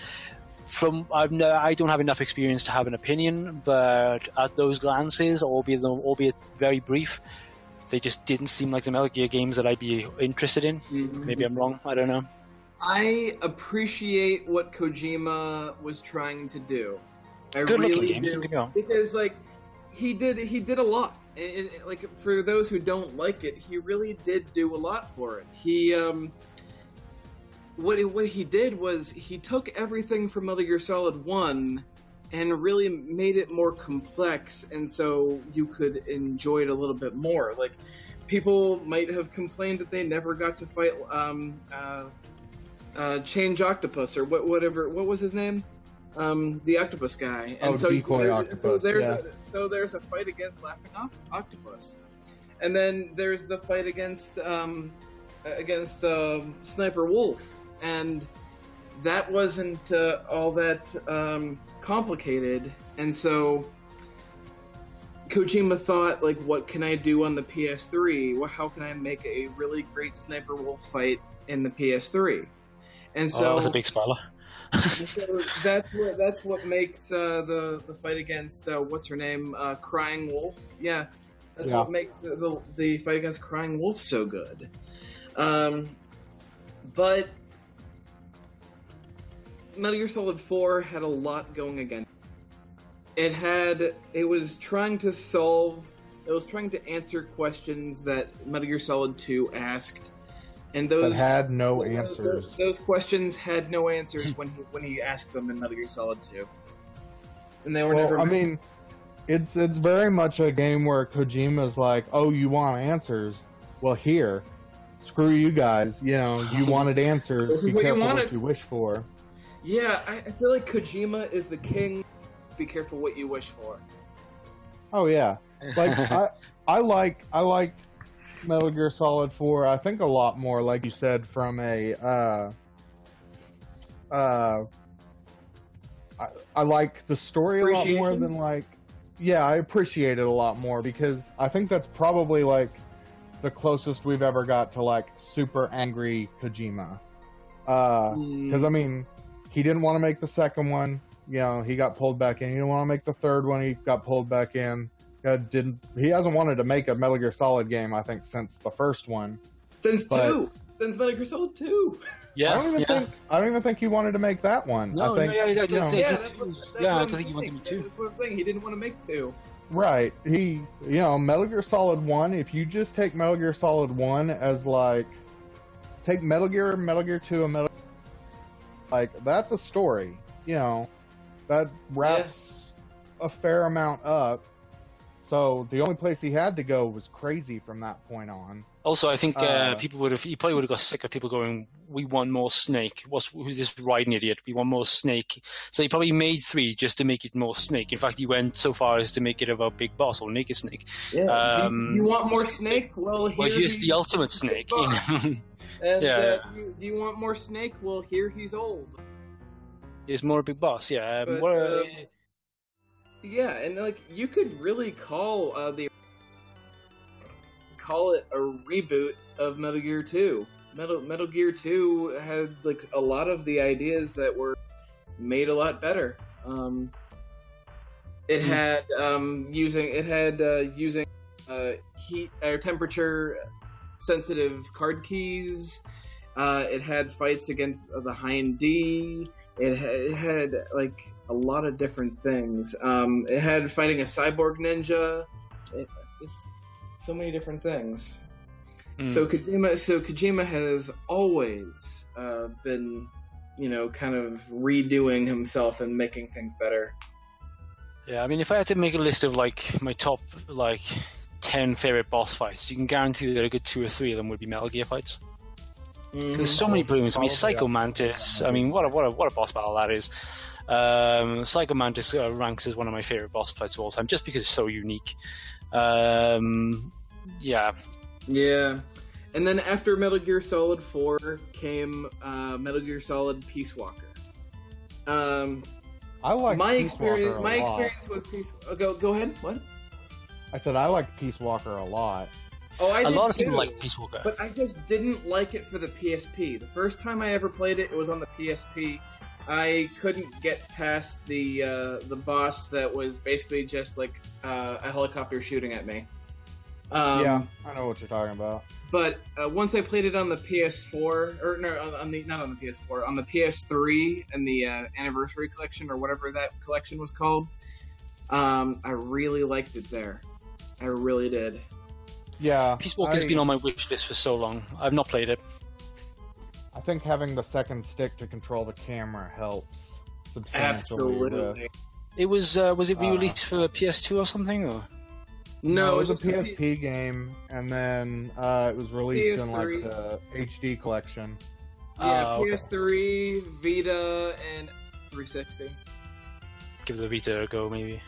Speaker 2: I don't have enough experience to have an opinion, but at those glances, albeit very brief, they just didn't seem like the Metal Gear games that I'd be interested in. Mm-hmm. Maybe I'm wrong. I don't know.
Speaker 1: I appreciate what Kojima was trying to do. I
Speaker 2: Good
Speaker 1: really
Speaker 2: looking
Speaker 1: do,
Speaker 2: game.
Speaker 1: Because he did a lot. Like, for those who don't like it, he really did do a lot for it. He What he did was he took everything from Metal Gear Solid 1 and really made it more complex, and so you could enjoy it a little bit more. Like, people might have complained that they never got to fight Change Octopus or whatever. What was his name? The octopus guy. And
Speaker 3: Decoy Octopus.
Speaker 1: So there's a fight against Laughing Octopus, and then there's the fight against Sniper Wolf. And that wasn't all that complicated, and so Kojima thought, like, what can I do on the PS3? Well, how can I make a really great Sniper Wolf fight in the PS3? And so
Speaker 2: that was a big spoiler.
Speaker 1: So that's what makes the fight against what's her name, Crying Wolf. Yeah, that's what makes the fight against Crying Wolf so good. But Metal Gear Solid 4 had a lot going against it. It was trying to answer questions that Metal Gear Solid 2 asked, and those
Speaker 3: had no answers.
Speaker 1: Those questions had no answers when he asked them in Metal Gear Solid 2, and they were never.
Speaker 3: I mean, it's very much a game where Kojima's like, "Oh, you want answers? Well, here, screw you guys. You know, you wanted answers. Be careful what you wish for."
Speaker 1: Yeah, I feel like Kojima is the king. Be careful what you wish for.
Speaker 3: Oh yeah, like I like Metal Gear Solid 4. I think a lot more, like you said, from a I like the story a lot more than I appreciate it a lot more because I think that's probably like the closest we've ever got to like super angry Kojima. Because I mean. He didn't want to make the second one. You know, he got pulled back in. He didn't want to make the third one. He got pulled back in. He hasn't wanted to make a Metal Gear Solid game, I think, since the first one.
Speaker 1: Since Metal Gear Solid 2.
Speaker 2: Yeah.
Speaker 3: I don't even think he wanted to make that one.
Speaker 2: No,
Speaker 3: I think,
Speaker 2: I don't think
Speaker 1: I don't think he wanted to make 2. That's what I'm saying. He didn't want to make 2.
Speaker 3: Right. Metal Gear Solid 1, if you just take Metal Gear Solid 1 as take Metal Gear 2, and that's a story, that wraps a fair amount up. So the only place he had to go was crazy from that point on.
Speaker 2: Also, I think he probably would have got sick of people going, "We want more Snake. Who's this riding idiot? We want more Snake." So he probably made 3 just to make it more Snake. In fact, he went so far as to make it about Big Boss or Naked Snake.
Speaker 1: Yeah. Do you want more Snake? Well,
Speaker 2: here's the ultimate Snake.
Speaker 1: And do you want more Snake? Well, here he's old.
Speaker 2: He's more Big Boss. Yeah.
Speaker 1: Yeah, and you could really call it a reboot of Metal Gear 2. Metal Gear 2 had a lot of the ideas that were made a lot better. It had using heat or temperature sensitive card keys. It had fights against the Hind D. It had a lot of different things. It had fighting a cyborg ninja. So many different things. So Kojima has always been, kind of redoing himself and making things better.
Speaker 2: Yeah, I mean, if I had to make a list of my top 10 favorite boss fights, you can guarantee that a good 2 or 3 of them would be Metal Gear fights. There's so many brilliant. I mean, Psycho Mantis. I mean, what a boss battle that is. Psycho Mantis ranks as one of my favorite boss fights of all time, just because it's so unique. Yeah.
Speaker 1: And then after Metal Gear Solid 4 came Metal Gear Solid Peace Walker.
Speaker 3: I like
Speaker 1: my
Speaker 3: Peace
Speaker 1: experience.
Speaker 3: Walker
Speaker 1: my experience with Peace. Go ahead. What?
Speaker 3: I said I like Peace Walker a lot.
Speaker 1: Oh, I did
Speaker 2: a lot of
Speaker 1: too,
Speaker 2: people like Peace Walker,
Speaker 1: but I just didn't like it for the PSP. The first time I ever played it, it was on the PSP. I couldn't get past the boss that was basically just a helicopter shooting at me.
Speaker 3: Yeah, I know what you're talking about.
Speaker 1: But once I played it on the PS4, not on the PS4, on the PS3 and the Anniversary Collection or whatever that collection was called, I really liked it there. I really did.
Speaker 3: Yeah,
Speaker 2: Peace Walker's been on my wish list for so long. I've not played it.
Speaker 3: I think having the second stick to control the camera helps substantially.
Speaker 1: Absolutely.
Speaker 2: It was it re-released for PS2 or something? Or?
Speaker 3: No, it was a PSP game, and then it was released PS3. In the HD collection.
Speaker 1: Yeah, PS3, Vita, and 360.
Speaker 2: Give the Vita a go, maybe.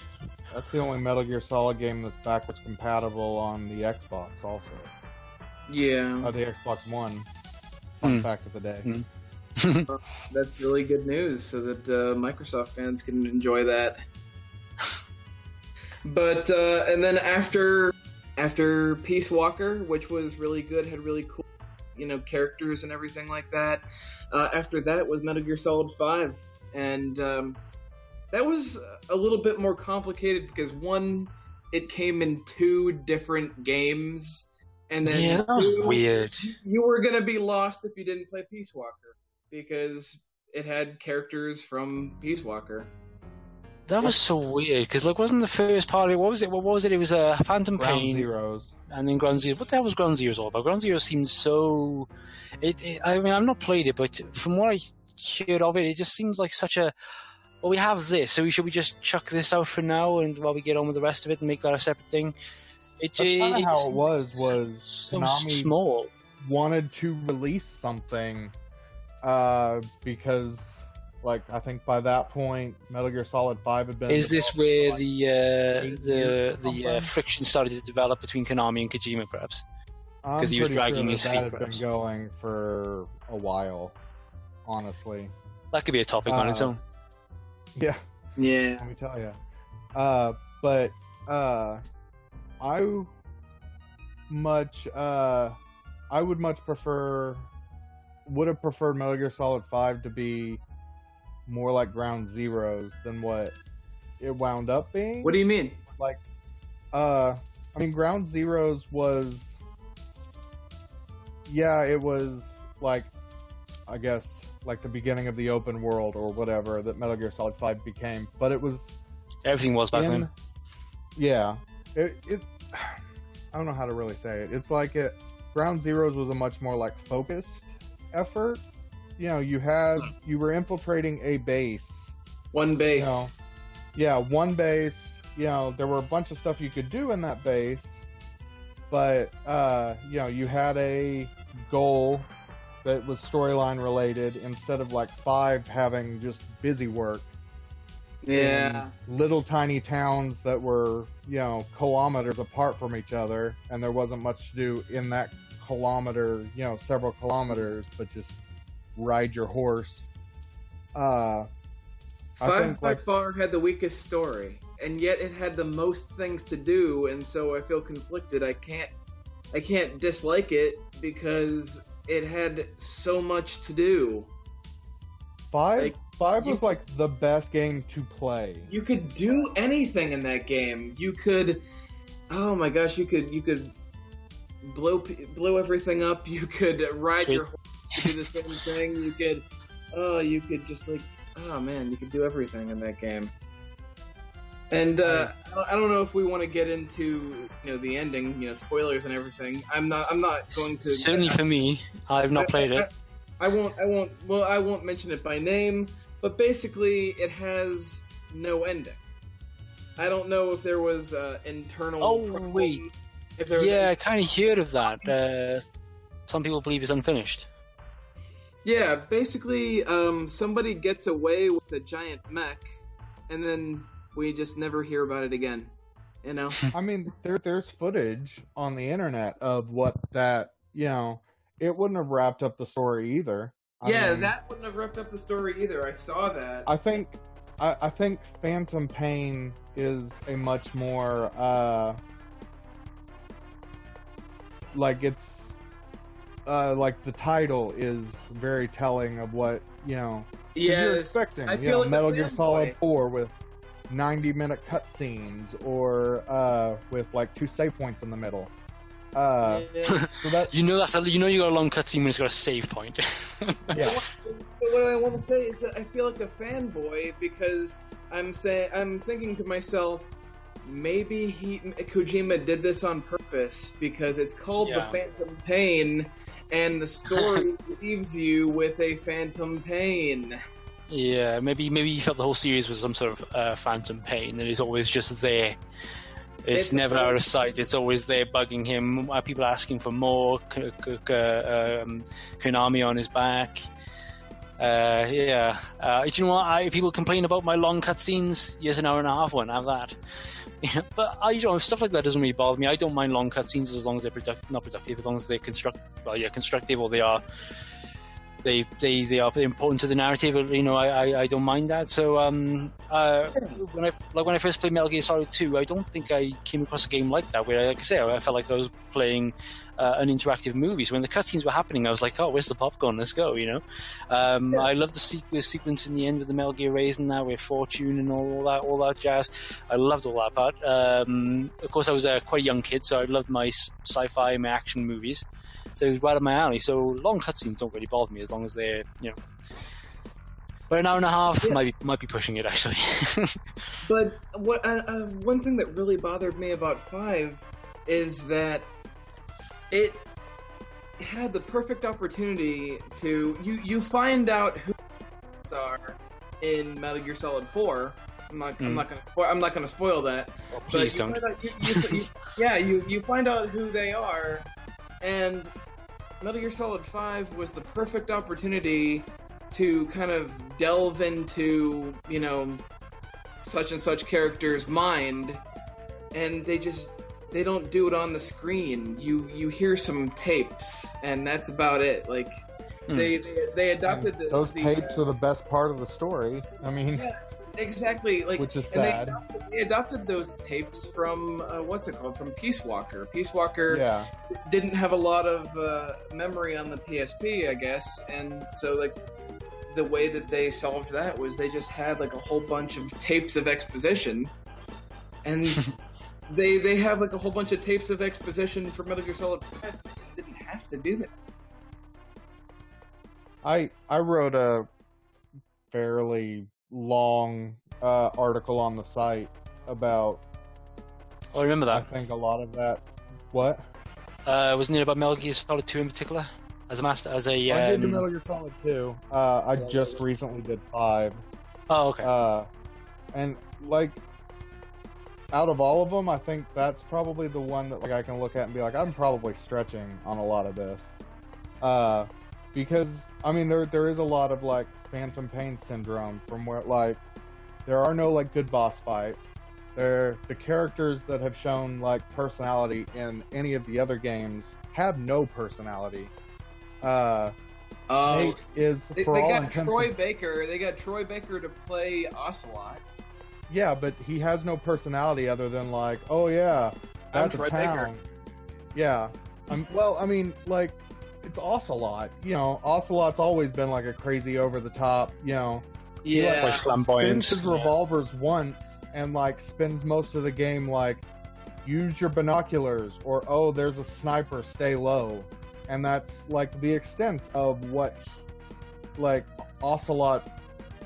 Speaker 3: That's the only Metal Gear Solid game that's backwards compatible on the Xbox, also.
Speaker 1: Yeah.
Speaker 3: The Xbox One. Fun fact of the day.
Speaker 1: That's really good news, so that Microsoft fans can enjoy that. But and then after Peace Walker, which was really good, had really cool, characters and everything like that. After that was Metal Gear Solid 5, and that was a little bit more complicated because one, it came in 2 different games, and then
Speaker 2: that was weird.
Speaker 1: You were gonna be lost if you didn't play Peace Walker because it had characters from Peace Walker.
Speaker 2: That was so weird because wasn't the first part of it? What was it? It was a Phantom Pain,
Speaker 3: Zeroes,
Speaker 2: and then Ground Zero. What the hell was Ground Zeroes all about? Ground Zero seemed so. I mean, I've not played it, but from what I heard of it, it just seems like such a. Well, we have this, so should we just chuck this out for now, and while we get on with the rest of it and make that a separate thing?
Speaker 3: That's kind of how it was
Speaker 2: so
Speaker 3: Konami
Speaker 2: small.
Speaker 3: Wanted to release something because, I think by that point, Metal Gear Solid 5 had been.
Speaker 2: Is this where the friction started to develop between Konami and Kojima, perhaps? Because he was dragging his feet.
Speaker 3: That had been going for a while, honestly.
Speaker 2: That could be a topic on its own.
Speaker 3: Yeah. Let me tell you. But I would much prefer. Would have preferred Metal Gear Solid 5 to be more like Ground Zeroes than what it wound up being.
Speaker 1: What do you mean?
Speaker 3: I mean, Ground Zeroes was. Yeah, it was I guess. The beginning of the open world or whatever that Metal Gear Solid 5 became, but it was
Speaker 2: everything was back then.
Speaker 3: Yeah. It I don't know how to really say it. It's like Ground Zeroes was a much more like focused effort. You know, you were infiltrating a base.
Speaker 1: One base.
Speaker 3: You know, one base. You know, there were a bunch of stuff you could do in that base, but you know, you had a goal that was storyline related instead of like 5 having just busy work.
Speaker 1: Yeah.
Speaker 3: Little tiny towns that were, you know, kilometers apart from each other, and there wasn't much to do in that kilometer, you know, several kilometers, but just ride your horse.
Speaker 1: Five by far had the weakest story, and yet it had the most things to do, and so I feel conflicted. I can't dislike it because it had so much to do.
Speaker 3: Five was like the best game to play.
Speaker 1: You could do anything in that game. You could, oh my gosh, you could blow everything up. You could ride your horse to do the same thing. You could just like, oh man, you could do everything in that game. And I don't know if we want to get into, you know, the ending, you know, spoilers and everything. I'm not going to.
Speaker 2: Certainly for me, I've not played it.
Speaker 1: I won't mention it by name, but basically it has no ending. I don't know if there was internal.
Speaker 2: Oh wait, I kind of heard of that. Some people believe it's unfinished.
Speaker 1: Yeah, basically, somebody gets away with a giant mech, and then we just never hear about it again. You know.
Speaker 3: I mean, there's footage on the internet of what that, you know. It wouldn't have wrapped up the story either. I mean,
Speaker 1: that wouldn't have wrapped up the story either. I saw that.
Speaker 3: I think Phantom Pain is a much more like it's like the title is very telling of what, you know, you're expecting. You know, like Metal Gear Solid 4 with 90-minute cutscenes or with like 2 save points in the middle. So that,
Speaker 2: you know you got a long cutscene when it's got a save point.
Speaker 3: Yeah.
Speaker 1: What I want to say is that I feel like a fanboy because I'm thinking to myself, maybe Kojima did this on purpose because it's called The Phantom Pain, and the story leaves you with a phantom pain.
Speaker 2: Yeah, maybe you felt the whole series was some sort of phantom pain that is always just there. It's never out of sight. It's always there bugging him. People asking for more. Konami on his back. Do you know what? People complain about my long cutscenes. Here's an hour and a half one. Have that. But stuff like that doesn't really bother me. I don't mind long cutscenes as long as they're not productive, as long as they're constructive, or they are. They are important to the narrative. You know, I don't mind that. So when I first played Metal Gear Solid 2, I don't think I came across a game like that where, like I say, I felt like I was playing an interactive movie. So when the cutscenes were happening, I was like, oh, where's the popcorn? Let's go. You know, I love the sequence in the end with the Metal Gear Raising that with Fortune and all that jazz. I loved all that part. Of course, I was quite a young kid, so I loved my sci-fi, my action movies. So it was right up my alley. So long cutscenes don't really bother me as long as they're, you know. But an hour and a half might be pushing it, actually.
Speaker 1: But what one thing that really bothered me about 5 is that it had the perfect opportunity to you find out who are in Metal Gear Solid 4. I'm not gonna spoil that.
Speaker 2: Well, please don't.
Speaker 1: You find out who they are. And Metal Gear Solid 5 was the perfect opportunity to kind of delve into, you know, such and such character's mind, and they don't do it on the screen. You hear some tapes, and that's about it. Like they adopted
Speaker 3: those tapes are the best part of the story. I mean,
Speaker 1: yeah, exactly. Like,
Speaker 3: which is sad.
Speaker 1: They adopted those tapes from what's it called? From Peace Walker. Peace Walker didn't have a lot of memory on the PSP, I guess, and so like the way that they solved that was they just had like a whole bunch of tapes of exposition, and they have like a whole bunch of tapes of exposition for Metal Gear Solid 5. They just didn't have to do that.
Speaker 3: I wrote a fairly long article on the site about
Speaker 2: I remember that.
Speaker 3: I think a lot of that. What?
Speaker 2: Wasn't it about Metal Gear Solid 2 in particular? I did
Speaker 3: Metal Gear Solid 2. I just recently did 5.
Speaker 2: Oh, okay.
Speaker 3: And like, out of all of them, I think that's probably the one that like I can look at and be like, I'm probably stretching on a lot of this. Because I mean, there is a lot of like Phantom Pain syndrome from where like there are no like good boss fights. The characters that have shown like personality in any of the other games have no personality. Snake is for all intents.
Speaker 1: They got Troy Baker to play Ocelot.
Speaker 3: Yeah, but he has no personality other than like, oh yeah, that's a town. Baker. Yeah. Well, I mean, like, it's Ocelot. You know, Ocelot's always been like a crazy over the top, you know.
Speaker 1: Yeah.
Speaker 3: He, like, spins his revolvers once and like spends most of the game like, use your binoculars, or oh, there's a sniper, stay low. And that's like the extent of what like Ocelot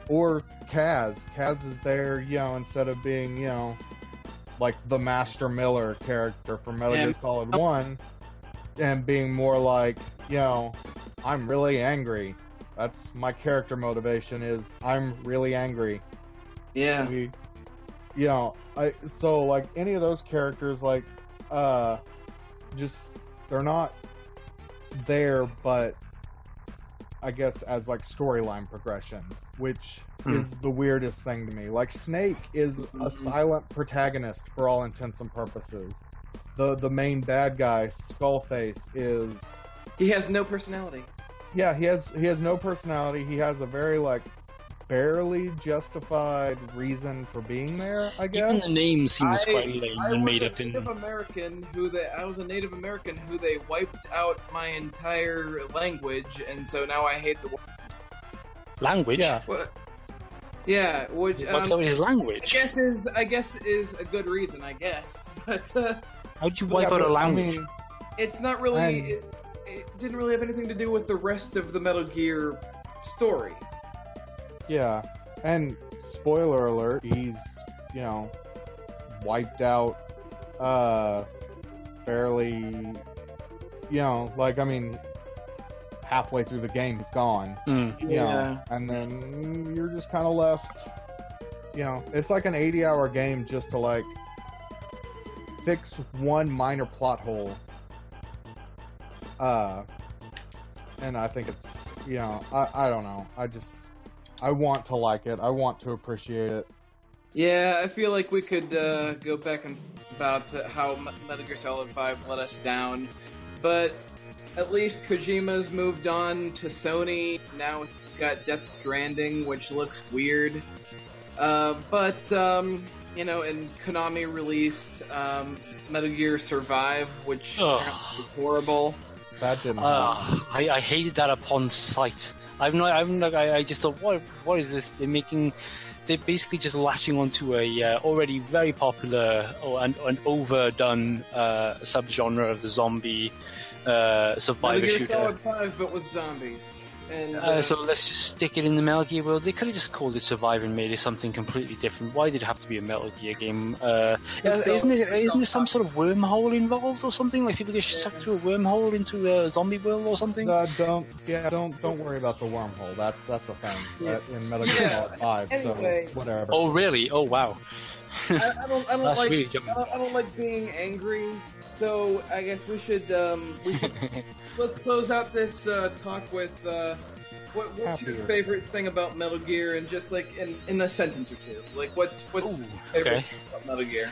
Speaker 3: or Kaz. Kaz is there, you know, instead of being, you know, like the Master Miller character from Metal Gear Solid 1, and being more like, you know, I'm really angry. That's my character motivation, is I'm really angry.
Speaker 1: Yeah.
Speaker 3: You know, so like any of those characters, like, just, they're not there, but I guess as like storyline progression, which is the weirdest thing to me. Like, Snake is a silent protagonist for all intents and purposes. The main bad guy, Skullface, is...
Speaker 1: He has no personality.
Speaker 3: Yeah, he has no personality. He has a very, like, barely justified reason for being there, I guess.
Speaker 2: Even the name seems quite lame and made up in...
Speaker 1: I was a Native American who they wiped out my entire language, and so now I hate the...
Speaker 2: Language?
Speaker 3: Yeah.
Speaker 1: What? Yeah, which...
Speaker 2: Wiped out his language?
Speaker 1: I guess is a good reason, I guess, but...
Speaker 2: How'd you wipe out a language?
Speaker 1: I mean, it's not really... It didn't really have anything to do with the rest of the Metal Gear story.
Speaker 3: Yeah, and spoiler alert, he's, you know, wiped out, barely, you know, like, I mean, halfway through the game, he's gone. You know, and then you're just kind of left, you know, it's like an 80-hour game just to, like, fix one minor plot hole. And I think it's, you know, I don't know, I want to like it. I want to appreciate it.
Speaker 1: Yeah, I feel like we could go back and about how Metal Gear Solid 5 let us down, but at least Kojima's moved on to Sony. Now we've got Death Stranding, which looks weird. But you know, and Konami released Metal Gear Survive, which was horrible.
Speaker 3: That didn't happen.
Speaker 2: I hated that upon sight. I just thought, what is this? They're basically just latching onto a already very popular and overdone subgenre of the zombie survivor shooter.
Speaker 1: Metal Gear Solid 5, but with zombies.
Speaker 2: And, so let's just stick it in the Metal Gear world. They could have just called it Survive and made it something completely different. Why did it have to be a Metal Gear game? Isn't there some sort of wormhole involved or something? Like people get sucked through a wormhole into a zombie world or something?
Speaker 3: Don't worry about the wormhole. That's a thing in Metal Gear Solid 5.
Speaker 1: Anyway.
Speaker 3: So whatever.
Speaker 2: Oh really? Oh wow.
Speaker 1: I don't like being angry. So I guess we should let's close out this talk with what's your favorite thing about Metal Gear, and just like in a sentence or two, like what's favorite thing about Metal Gear?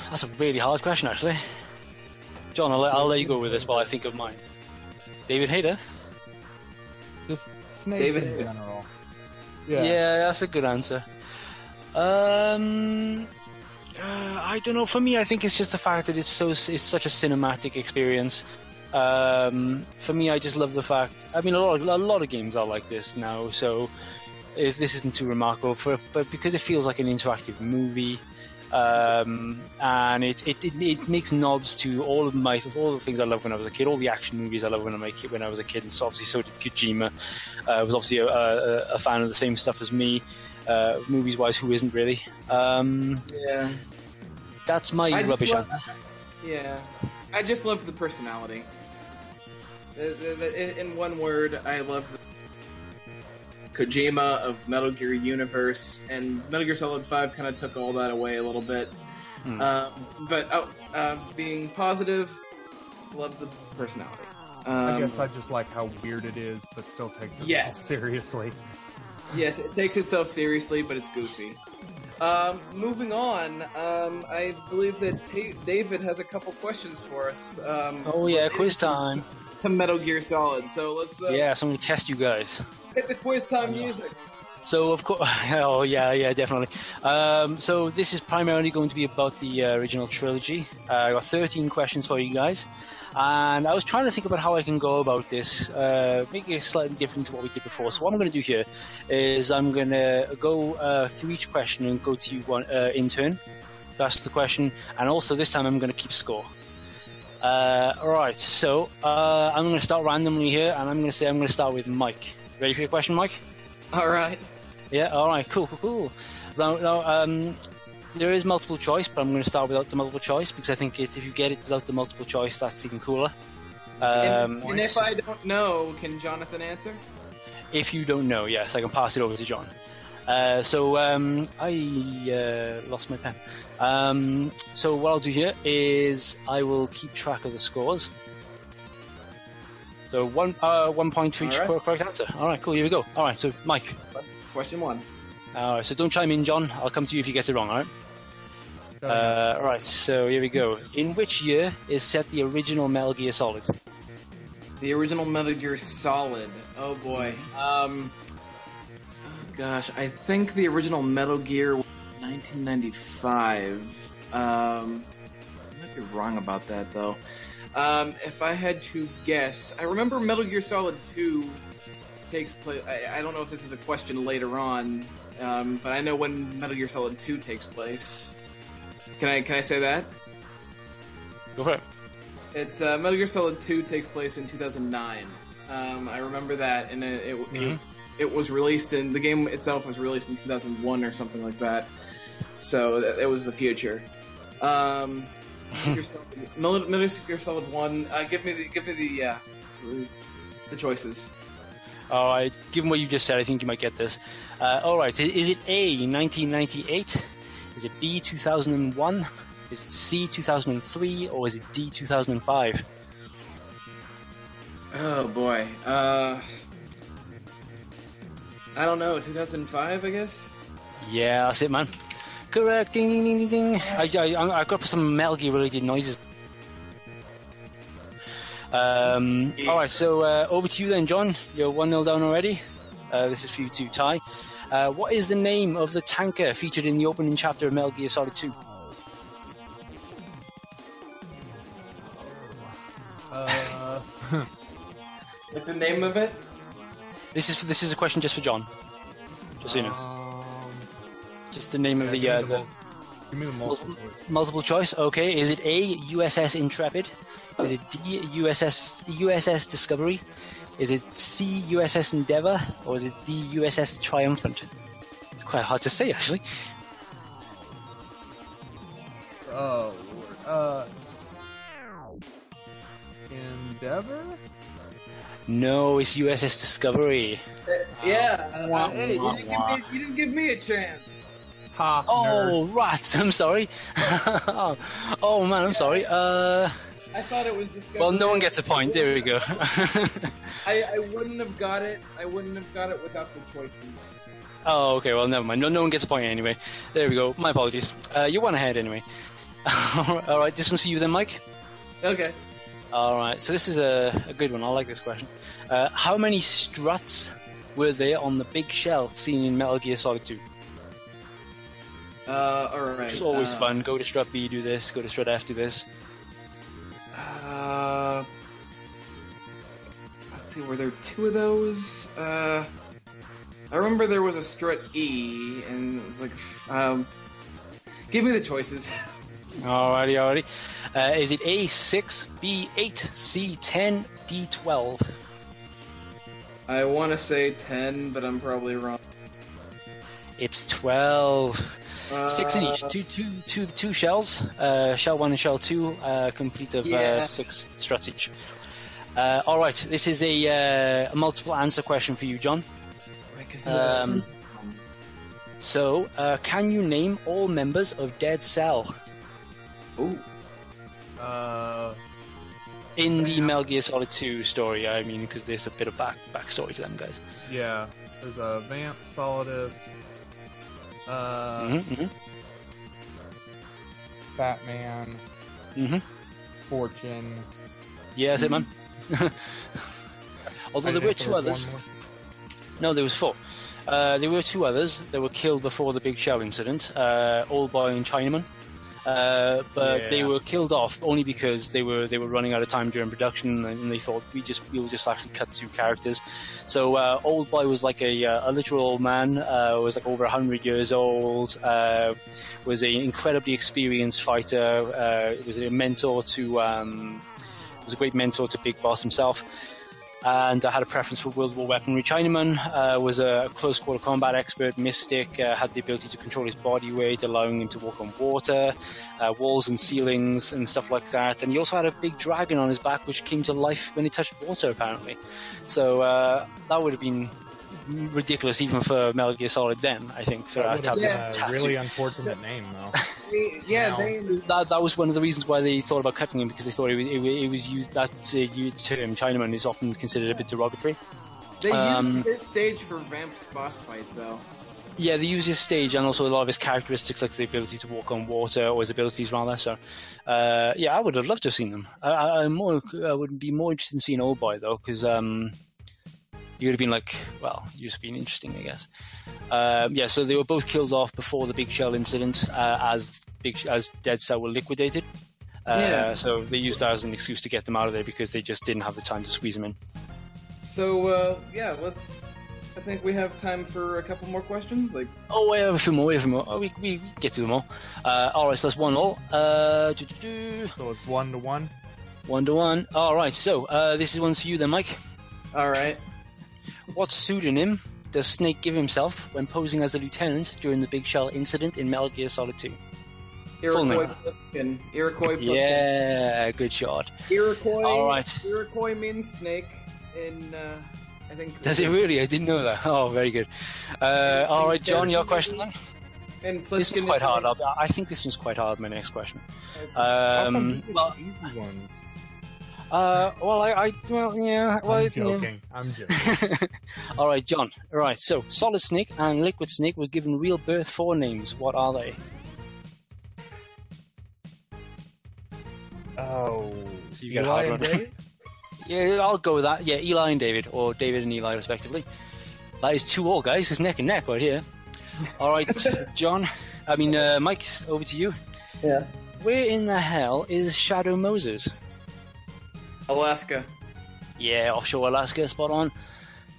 Speaker 2: That's a really hard question, actually. John, I'll let you go with this while I think of mine. David Hayter?
Speaker 3: Just Snake in general.
Speaker 2: Yeah, that's a good answer. I don't know. For me, I think it's just the fact that it's such a cinematic experience. For me, I just love the fact. I mean, a lot of games are like this now, so if this isn't too remarkable, but because it feels like an interactive movie, and it makes nods to all the things I loved when I was a kid, all the action movies I loved when I was a kid, and so obviously so did Kojima. Was obviously a fan of the same stuff as me. Movies wise, who isn't really? That's my rubbish answer.
Speaker 1: Yeah, I just love the personality. In one word, I love Kojima of Metal Gear Universe, and Metal Gear Solid 5 kind of took all that away a little bit. Being positive, love the personality.
Speaker 3: I guess I just like how weird it is, but still takes itself seriously.
Speaker 1: Yes, it takes itself seriously, but it's goofy. Moving on, I believe that David has a couple questions for us.
Speaker 2: Quiz time.
Speaker 1: To Metal Gear Solid, so let's...
Speaker 2: so I'm going to test you guys.
Speaker 1: Hit the quiz time music.
Speaker 2: So, of course... Oh, yeah, definitely. So this is primarily going to be about the original trilogy. I got 13 questions for you guys. And I was trying to think about how I can go about this, making it slightly different to what we did before. So what I'm going to do here is I'm going to go through each question and go to you one in turn to ask the question. And also this time I'm going to keep score. Alright, so I'm going to start randomly here, and I'm going to start with Mike. Ready for your question, Mike?
Speaker 1: Alright.
Speaker 2: Yeah, alright, cool. Now, there is multiple choice, but I'm going to start without the multiple choice, because I think if you get it without the multiple choice, that's even cooler.
Speaker 1: And if I don't know, can Jonathan answer?
Speaker 2: If you don't know, yes, I can pass it over to John. I lost my pen. So what I'll do here is I will keep track of the scores. So 1 point for each correct answer. All right, cool. Here we go. All right, so Mike.
Speaker 1: Question 1.
Speaker 2: All right, so don't chime in, John. I'll come to you if you get it wrong. All right. All right. So here we go. In which year is set the original Metal Gear Solid?
Speaker 1: The original Metal Gear Solid. Oh boy. Gosh, I think the original Metal Gear was 1995. I might be wrong about that, though. If I had to guess, I remember Metal Gear Solid 2 takes place... I don't know if this is a question later on, but I know when Metal Gear Solid 2 takes place. Can I say that?
Speaker 2: Go for it.
Speaker 1: It's Metal Gear Solid 2 takes place in 2009. I remember that, and it was released in... The game itself was released in 2001 or something like that. So it was the future. Metal Gear Solid 1. Give me the choices.
Speaker 2: All right. Given what you just said, I think you might get this. All right. Is it A, 1998? Is it B, 2001? Is it C, 2003? Or is it D, 2005?
Speaker 1: Oh boy. I don't know. 2005, I guess.
Speaker 2: Yeah, that's it, man. Correct. Ding, ding, ding, ding, ding. I got some Metal Gear related noises. Alright, so over to you then, John. You're 1-0 down already. This is for you to tie. What is the name of the tanker featured in the opening chapter of Metal Gear Solid 2?
Speaker 1: What's the name of it?
Speaker 2: This is a question just for John. Just so you know. Just the name of the...
Speaker 3: Give me the
Speaker 2: multiple choice. Okay, is it A, USS Intrepid? Is it D, USS Discovery? Is it C, USS Endeavour? Or is it D, USS Triumphant? It's quite hard to say, actually.
Speaker 3: Oh, Lord. Endeavour?
Speaker 2: No, it's USS Discovery.
Speaker 1: Hey, you didn't give me a chance.
Speaker 3: Ha,
Speaker 2: oh, rats! I'm sorry. Oh man, I'm sorry.
Speaker 1: I thought it was Discovery.
Speaker 2: Well, no one gets a point. There we go.
Speaker 1: I wouldn't have got it. I wouldn't have got it without the choices.
Speaker 2: Oh, okay. Well, never mind. No one gets a point anyway. There we go. My apologies. You went ahead anyway. All right, this one's for you then, Mike.
Speaker 1: Okay.
Speaker 2: All right. So this is a good one. I like this question. How many struts were there on the big shell seen in Metal Gear Solid 2?
Speaker 1: Alright.
Speaker 2: It's always fun. Go to strut B, do this. Go to strut F, do this.
Speaker 1: Let's see, were there 2 of those? I remember there was a strut E, and it was like, give me the choices.
Speaker 2: Alrighty. Is it A, 6, B, 8, C, 10, D, 12?
Speaker 1: I want to say 10, but I'm probably wrong.
Speaker 2: It's 12. 6 in each. Two shells. Shell 1 and Shell 2, complete of 6 struts each. Alright, this is a multiple answer question for you, John. So, can you name all members of Dead Cell?
Speaker 1: Ooh.
Speaker 2: In the Metal Gear Solid 2 story, I mean, because there's a bit of backstory to them guys.
Speaker 3: Yeah, there's a Vamp, Solidus, Batman, Fortune.
Speaker 2: Yeah, that's it, man. Although there were 2 others. No, there was 4. There were 2 others that were killed before the Big Shell incident, Old Boy and Chinaman. But they were killed off only because they were running out of time during production, and they thought we'll just actually cut 2 characters. So Old Boy was like a literal old man, was like over 100 years old, was an incredibly experienced fighter, was a mentor to was a great mentor to Big Boss himself. And had a preference for World War weaponry. Chinaman was a close quarter combat expert, mystic, had the ability to control his body weight, allowing him to walk on water, walls and ceilings and stuff like that. And he also had a big dragon on his back which came to life when he touched water, apparently. So that would have been ridiculous even for Metal Gear Solid then, I think, for
Speaker 3: a really unfortunate name, though.
Speaker 2: That was one of the reasons why they thought about cutting him, because they thought it was used, that term Chinaman is often considered a bit derogatory.
Speaker 1: They used his stage for Vamp's boss fight, though.
Speaker 2: Yeah, they used his stage and also a lot of his characteristics, like the ability to walk on water, or his abilities rather. So, yeah, I would have loved to have seen them. I would be more interested in seeing Old Boy though, because you would have been like, well, you'd just been interesting, I guess. Yeah, so they were both killed off before the Big Shell incident, as Dead Cell were liquidated. So they used that as an excuse to get them out of there because they just didn't have the time to squeeze them in.
Speaker 1: So, yeah, I think we have time for a couple more questions. We
Speaker 2: have a few more. Oh, we get through them all. Alright, so that's 1-1.
Speaker 3: So it's 1-1?
Speaker 2: 1-1. Alright, so this is one for you then, Mike.
Speaker 1: Alright.
Speaker 2: What pseudonym does Snake give himself when posing as a lieutenant during the Big Shell incident in Metal Gear Solid 2?
Speaker 1: Iroquois Pliskin. Iroquois Pliskin.
Speaker 2: Yeah, good shot.
Speaker 1: Iroquois.
Speaker 2: All right.
Speaker 1: Iroquois means snake in, I think...
Speaker 2: Does it really? I didn't know that. Oh, very good. All right, John, your question then?
Speaker 1: And
Speaker 2: this was quite hard. I think this one's quite hard, my next question.
Speaker 3: I'm joking.
Speaker 2: All right, John. Right, so Solid Snake and Liquid Snake were given real birth forenames. What are they?
Speaker 3: Oh,
Speaker 2: so you get Eli and David? Yeah, I'll go with that. Yeah, Eli and David, or David and Eli, respectively. That is 2-2, guys. It's neck and neck right here. All right, John. Mike, over to you.
Speaker 1: Yeah.
Speaker 2: Where in the hell is Shadow Moses?
Speaker 1: Alaska.
Speaker 2: Yeah, offshore Alaska, spot on.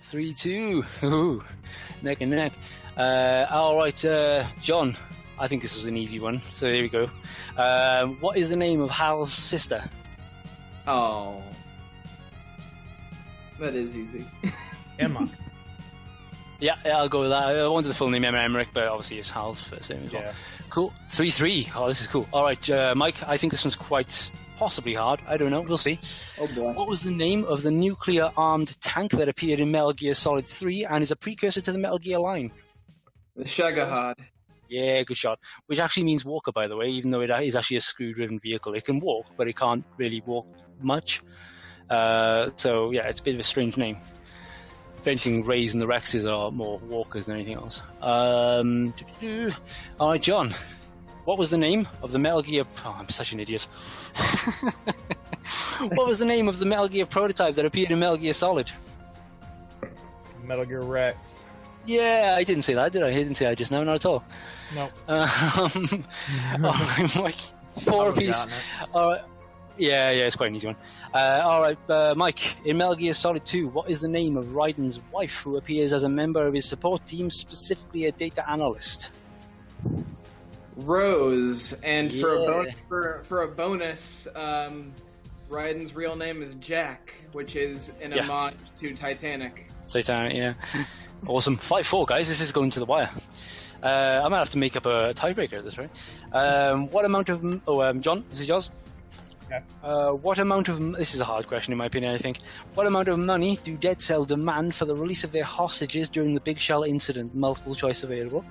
Speaker 2: 3-2. Ooh, neck and neck. All right, John. I think this was an easy one, so there we go. What is the name of Hal's sister?
Speaker 1: Oh. That is easy.
Speaker 3: Emma.
Speaker 2: Yeah, I'll go with that. I wanted the full name Emma Emmerich, but obviously it's Hal's first name as well. Yeah. Cool. 3-3. Oh, this is cool. All right, Mike, I think this one's quite possibly hard. I don't know. We'll see.
Speaker 1: Oh, boy.
Speaker 2: What was the name of the nuclear-armed tank that appeared in Metal Gear Solid 3 and is a precursor to the Metal Gear line?
Speaker 1: The Shagahad.
Speaker 2: Yeah, good shot. Which actually means walker, by the way, even though it is actually a screw-driven vehicle. It can walk, but it can't really walk much. So, yeah, it's a bit of a strange name. If anything, Rays and the Rexes are more walkers than anything else. All right, John. What was the name of the Metal Gear... Oh, I'm such an idiot. What was the name of the Metal Gear prototype that appeared in Metal Gear Solid?
Speaker 3: Metal Gear Rex.
Speaker 2: Yeah, I didn't say that, did I? I didn't say that just now, not at all.
Speaker 3: No.
Speaker 2: All right, Mike. 4 apiece. All right. Yeah, it's quite an easy one. All right, Mike. In Metal Gear Solid 2, what is the name of Raiden's wife, who appears as a member of his support team, specifically a data analyst?
Speaker 1: Rose, and for a bonus, Raiden's real name is Jack, which is an homage to Titanic.
Speaker 2: Titanic, yeah. Awesome. 5-4, guys. This is going to the wire. I might have to make up a tiebreaker at this rate. What amount of... John, this is yours.
Speaker 3: Yeah.
Speaker 2: What amount of... This is a hard question in my opinion, I think. What amount of money do Dead Cell demand for the release of their hostages during the Big Shell incident? Multiple choice available.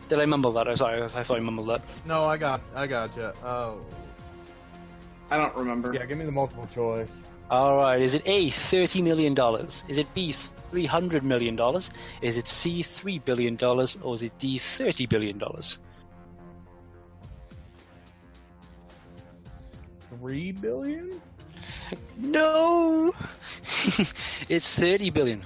Speaker 2: Did I mumble that? I'm sorry, I thought I mumbled that.
Speaker 3: No, I got you. Oh.
Speaker 1: I don't remember.
Speaker 3: Yeah, give me the multiple choice.
Speaker 2: Alright, is it A, $30 million? Is it B, $300 million? Is it C, $3 billion? Or is it D, $30 billion?
Speaker 3: $3 billion?
Speaker 2: No! It's $30 billion.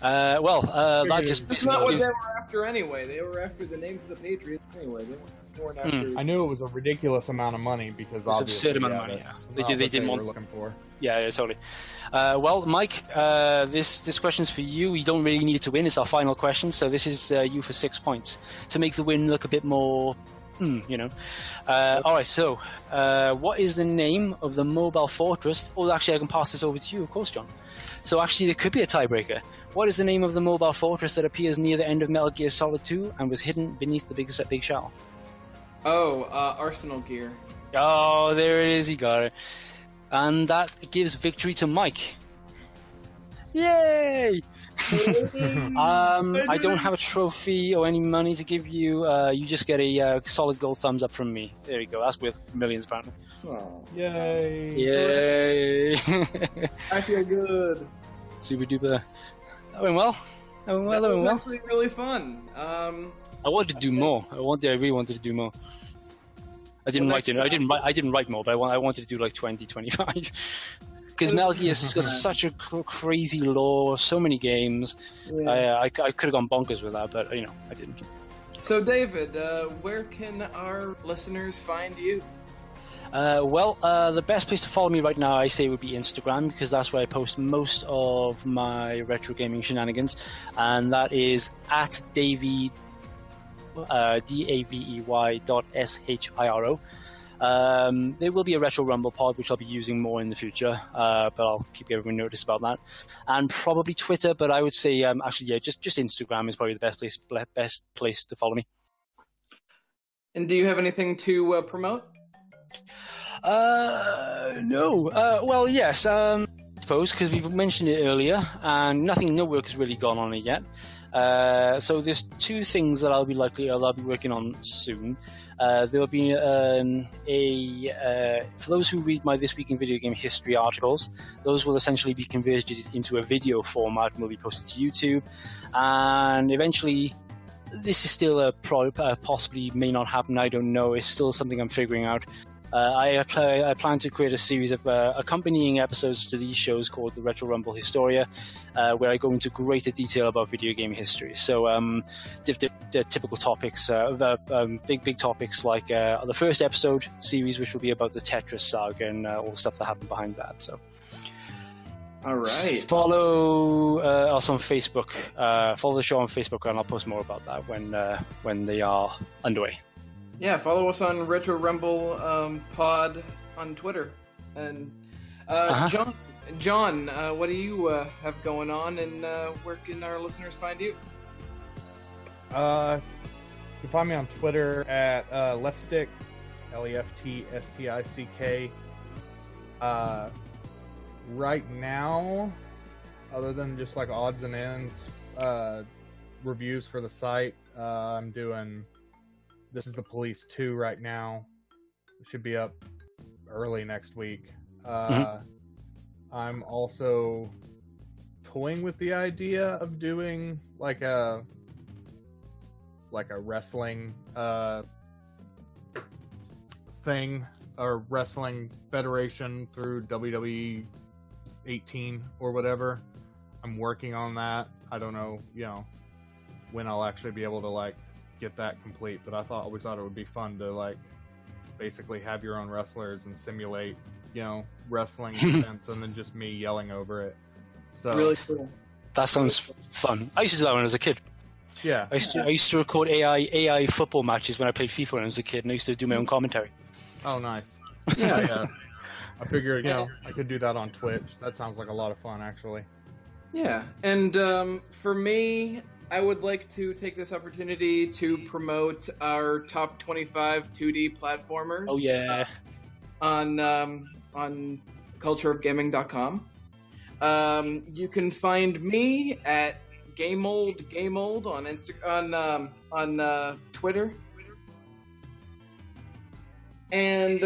Speaker 2: That just...
Speaker 1: That's not what they were after anyway. They were after the names of the Patriots anyway. They weren't after...
Speaker 3: I knew it was a ridiculous amount of money because obviously...
Speaker 2: It's an absurd amount of money, yeah. They didn't want...
Speaker 3: looking for.
Speaker 2: Yeah, totally. Mike, this question's for you. You don't really need it to win. It's our final question, so this is you for 6 points. To make the win look a bit more... Alright, so what is the name of the mobile fortress? Oh, actually, I can pass this over to you, of course, John. So actually, there could be a tiebreaker. What is the name of the mobile fortress that appears near the end of Metal Gear Solid 2 and was hidden beneath the Big Shell?
Speaker 1: Oh, Arsenal Gear.
Speaker 2: Oh, there it is. He got it. And that gives victory to Mike. Yay! I don't have a trophy or any money to give you. You just get a solid gold thumbs up from me. There you go. That's worth millions, apparently.
Speaker 1: Oh.
Speaker 3: Yay!
Speaker 2: Yay!
Speaker 1: I feel good.
Speaker 2: Super duper. That went well.
Speaker 1: That was actually really fun.
Speaker 2: I wanted to do more. I really wanted to do more. I didn't write more, but I wanted to do like 20, 25. Because Metal Gear's got such a crazy lore, so many games. Yeah. I could have gone bonkers with that, but I didn't.
Speaker 1: So, David, where can our listeners find you?
Speaker 2: The best place to follow me right now, I say, would be Instagram, because that's where I post most of my retro gaming shenanigans, and that is at Davey, DAVEY.SHIRO. There will be a Retro Rumble pod, which I'll be using more in the future, but I'll keep everyone noticed about that. And probably Twitter, but I would say, just Instagram is probably the best place to follow me.
Speaker 1: And do you have anything to promote?
Speaker 2: No. Well, yes, I suppose, because we've mentioned it earlier, and no work has really gone on it yet. So there's two things that I'll be working on soon. There'll be for those who read my This Week in Video Game History articles, those will essentially be converted into a video format and will be posted to YouTube. And eventually, this is still possibly may not happen. I don't know. It's still something I'm figuring out. I plan to create a series of accompanying episodes to these shows called the Retro Rumble Historia, where I go into greater detail about video game history. So the typical topics, big topics like the first episode series, which will be about the Tetris saga and all the stuff that happened behind that. So,
Speaker 1: all right.
Speaker 2: Follow us on Facebook. Follow the show on Facebook, and I'll post more about that when they are underway.
Speaker 1: Yeah, follow us on Retro Rumble Pod on Twitter. And John, what do you have going on, and where can our listeners find you?
Speaker 3: You can find me on Twitter at leftstick, LEFTSTICK. Right now, other than just like odds and ends, reviews for the site, I'm doing This Is the Police 2 right now. It should be up early next week. I'm also toying with the idea of doing like a wrestling thing, or wrestling federation through WWE 18 or whatever. I'm working on that. I don't know, when I'll actually be able to get that complete, but I always thought it would be fun to basically have your own wrestlers and simulate wrestling events, and then just me yelling over it. So
Speaker 1: really cool.
Speaker 2: That sounds fun. I used to do that when I was a kid.
Speaker 3: Yeah.
Speaker 2: I used to record AI football matches when I played FIFA when I was a kid, and I used to do my own commentary.
Speaker 3: Oh, nice. Yeah. I figured I could do that on Twitch. That sounds like a lot of fun, actually.
Speaker 1: Yeah, and for me, I would like to take this opportunity to promote our top 25 2D platformers.
Speaker 2: Oh yeah,
Speaker 1: on cultureofgaming.com. You can find me at GameOld on Twitter, and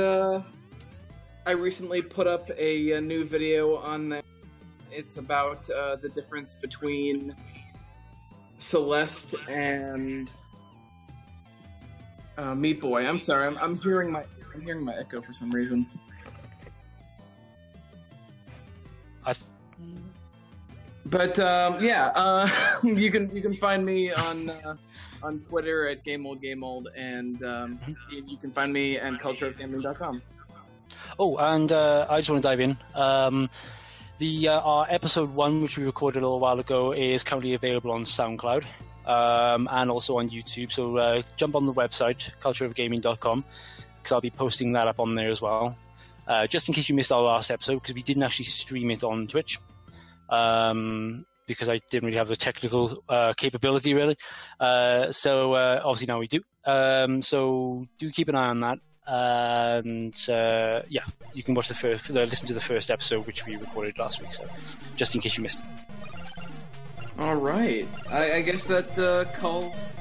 Speaker 1: I recently put up a new video on that. It's about the difference between Celeste and Meat Boy. I'm sorry, I'm hearing my echo for some reason. But you can find me on Twitter at GameOld, and you can find me at cultureofgaming.com.
Speaker 2: Oh, and I just want to dive in. Our episode 1, which we recorded a little while ago, is currently available on SoundCloud and also on YouTube. So jump on the website, cultureofgaming.com, because I'll be posting that up on there as well. Just in case you missed our last episode, because we didn't actually stream it on Twitch, because I didn't really have the technical capability, really. So obviously now we do. So do keep an eye on that. And you can watch listen to the first episode, which we recorded last week. So just in case you missed it.
Speaker 1: All right, I guess that calls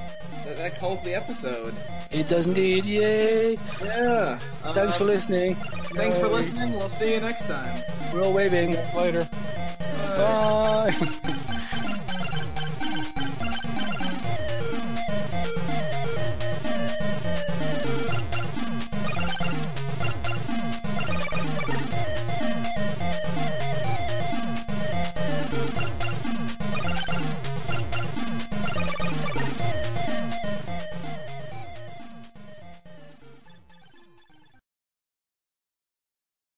Speaker 1: the episode.
Speaker 2: It does indeed. Yay!
Speaker 1: Yeah.
Speaker 2: Thanks for listening.
Speaker 1: Thanks for listening. We'll see you next time.
Speaker 2: We're all waving.
Speaker 3: Later.
Speaker 2: Bye.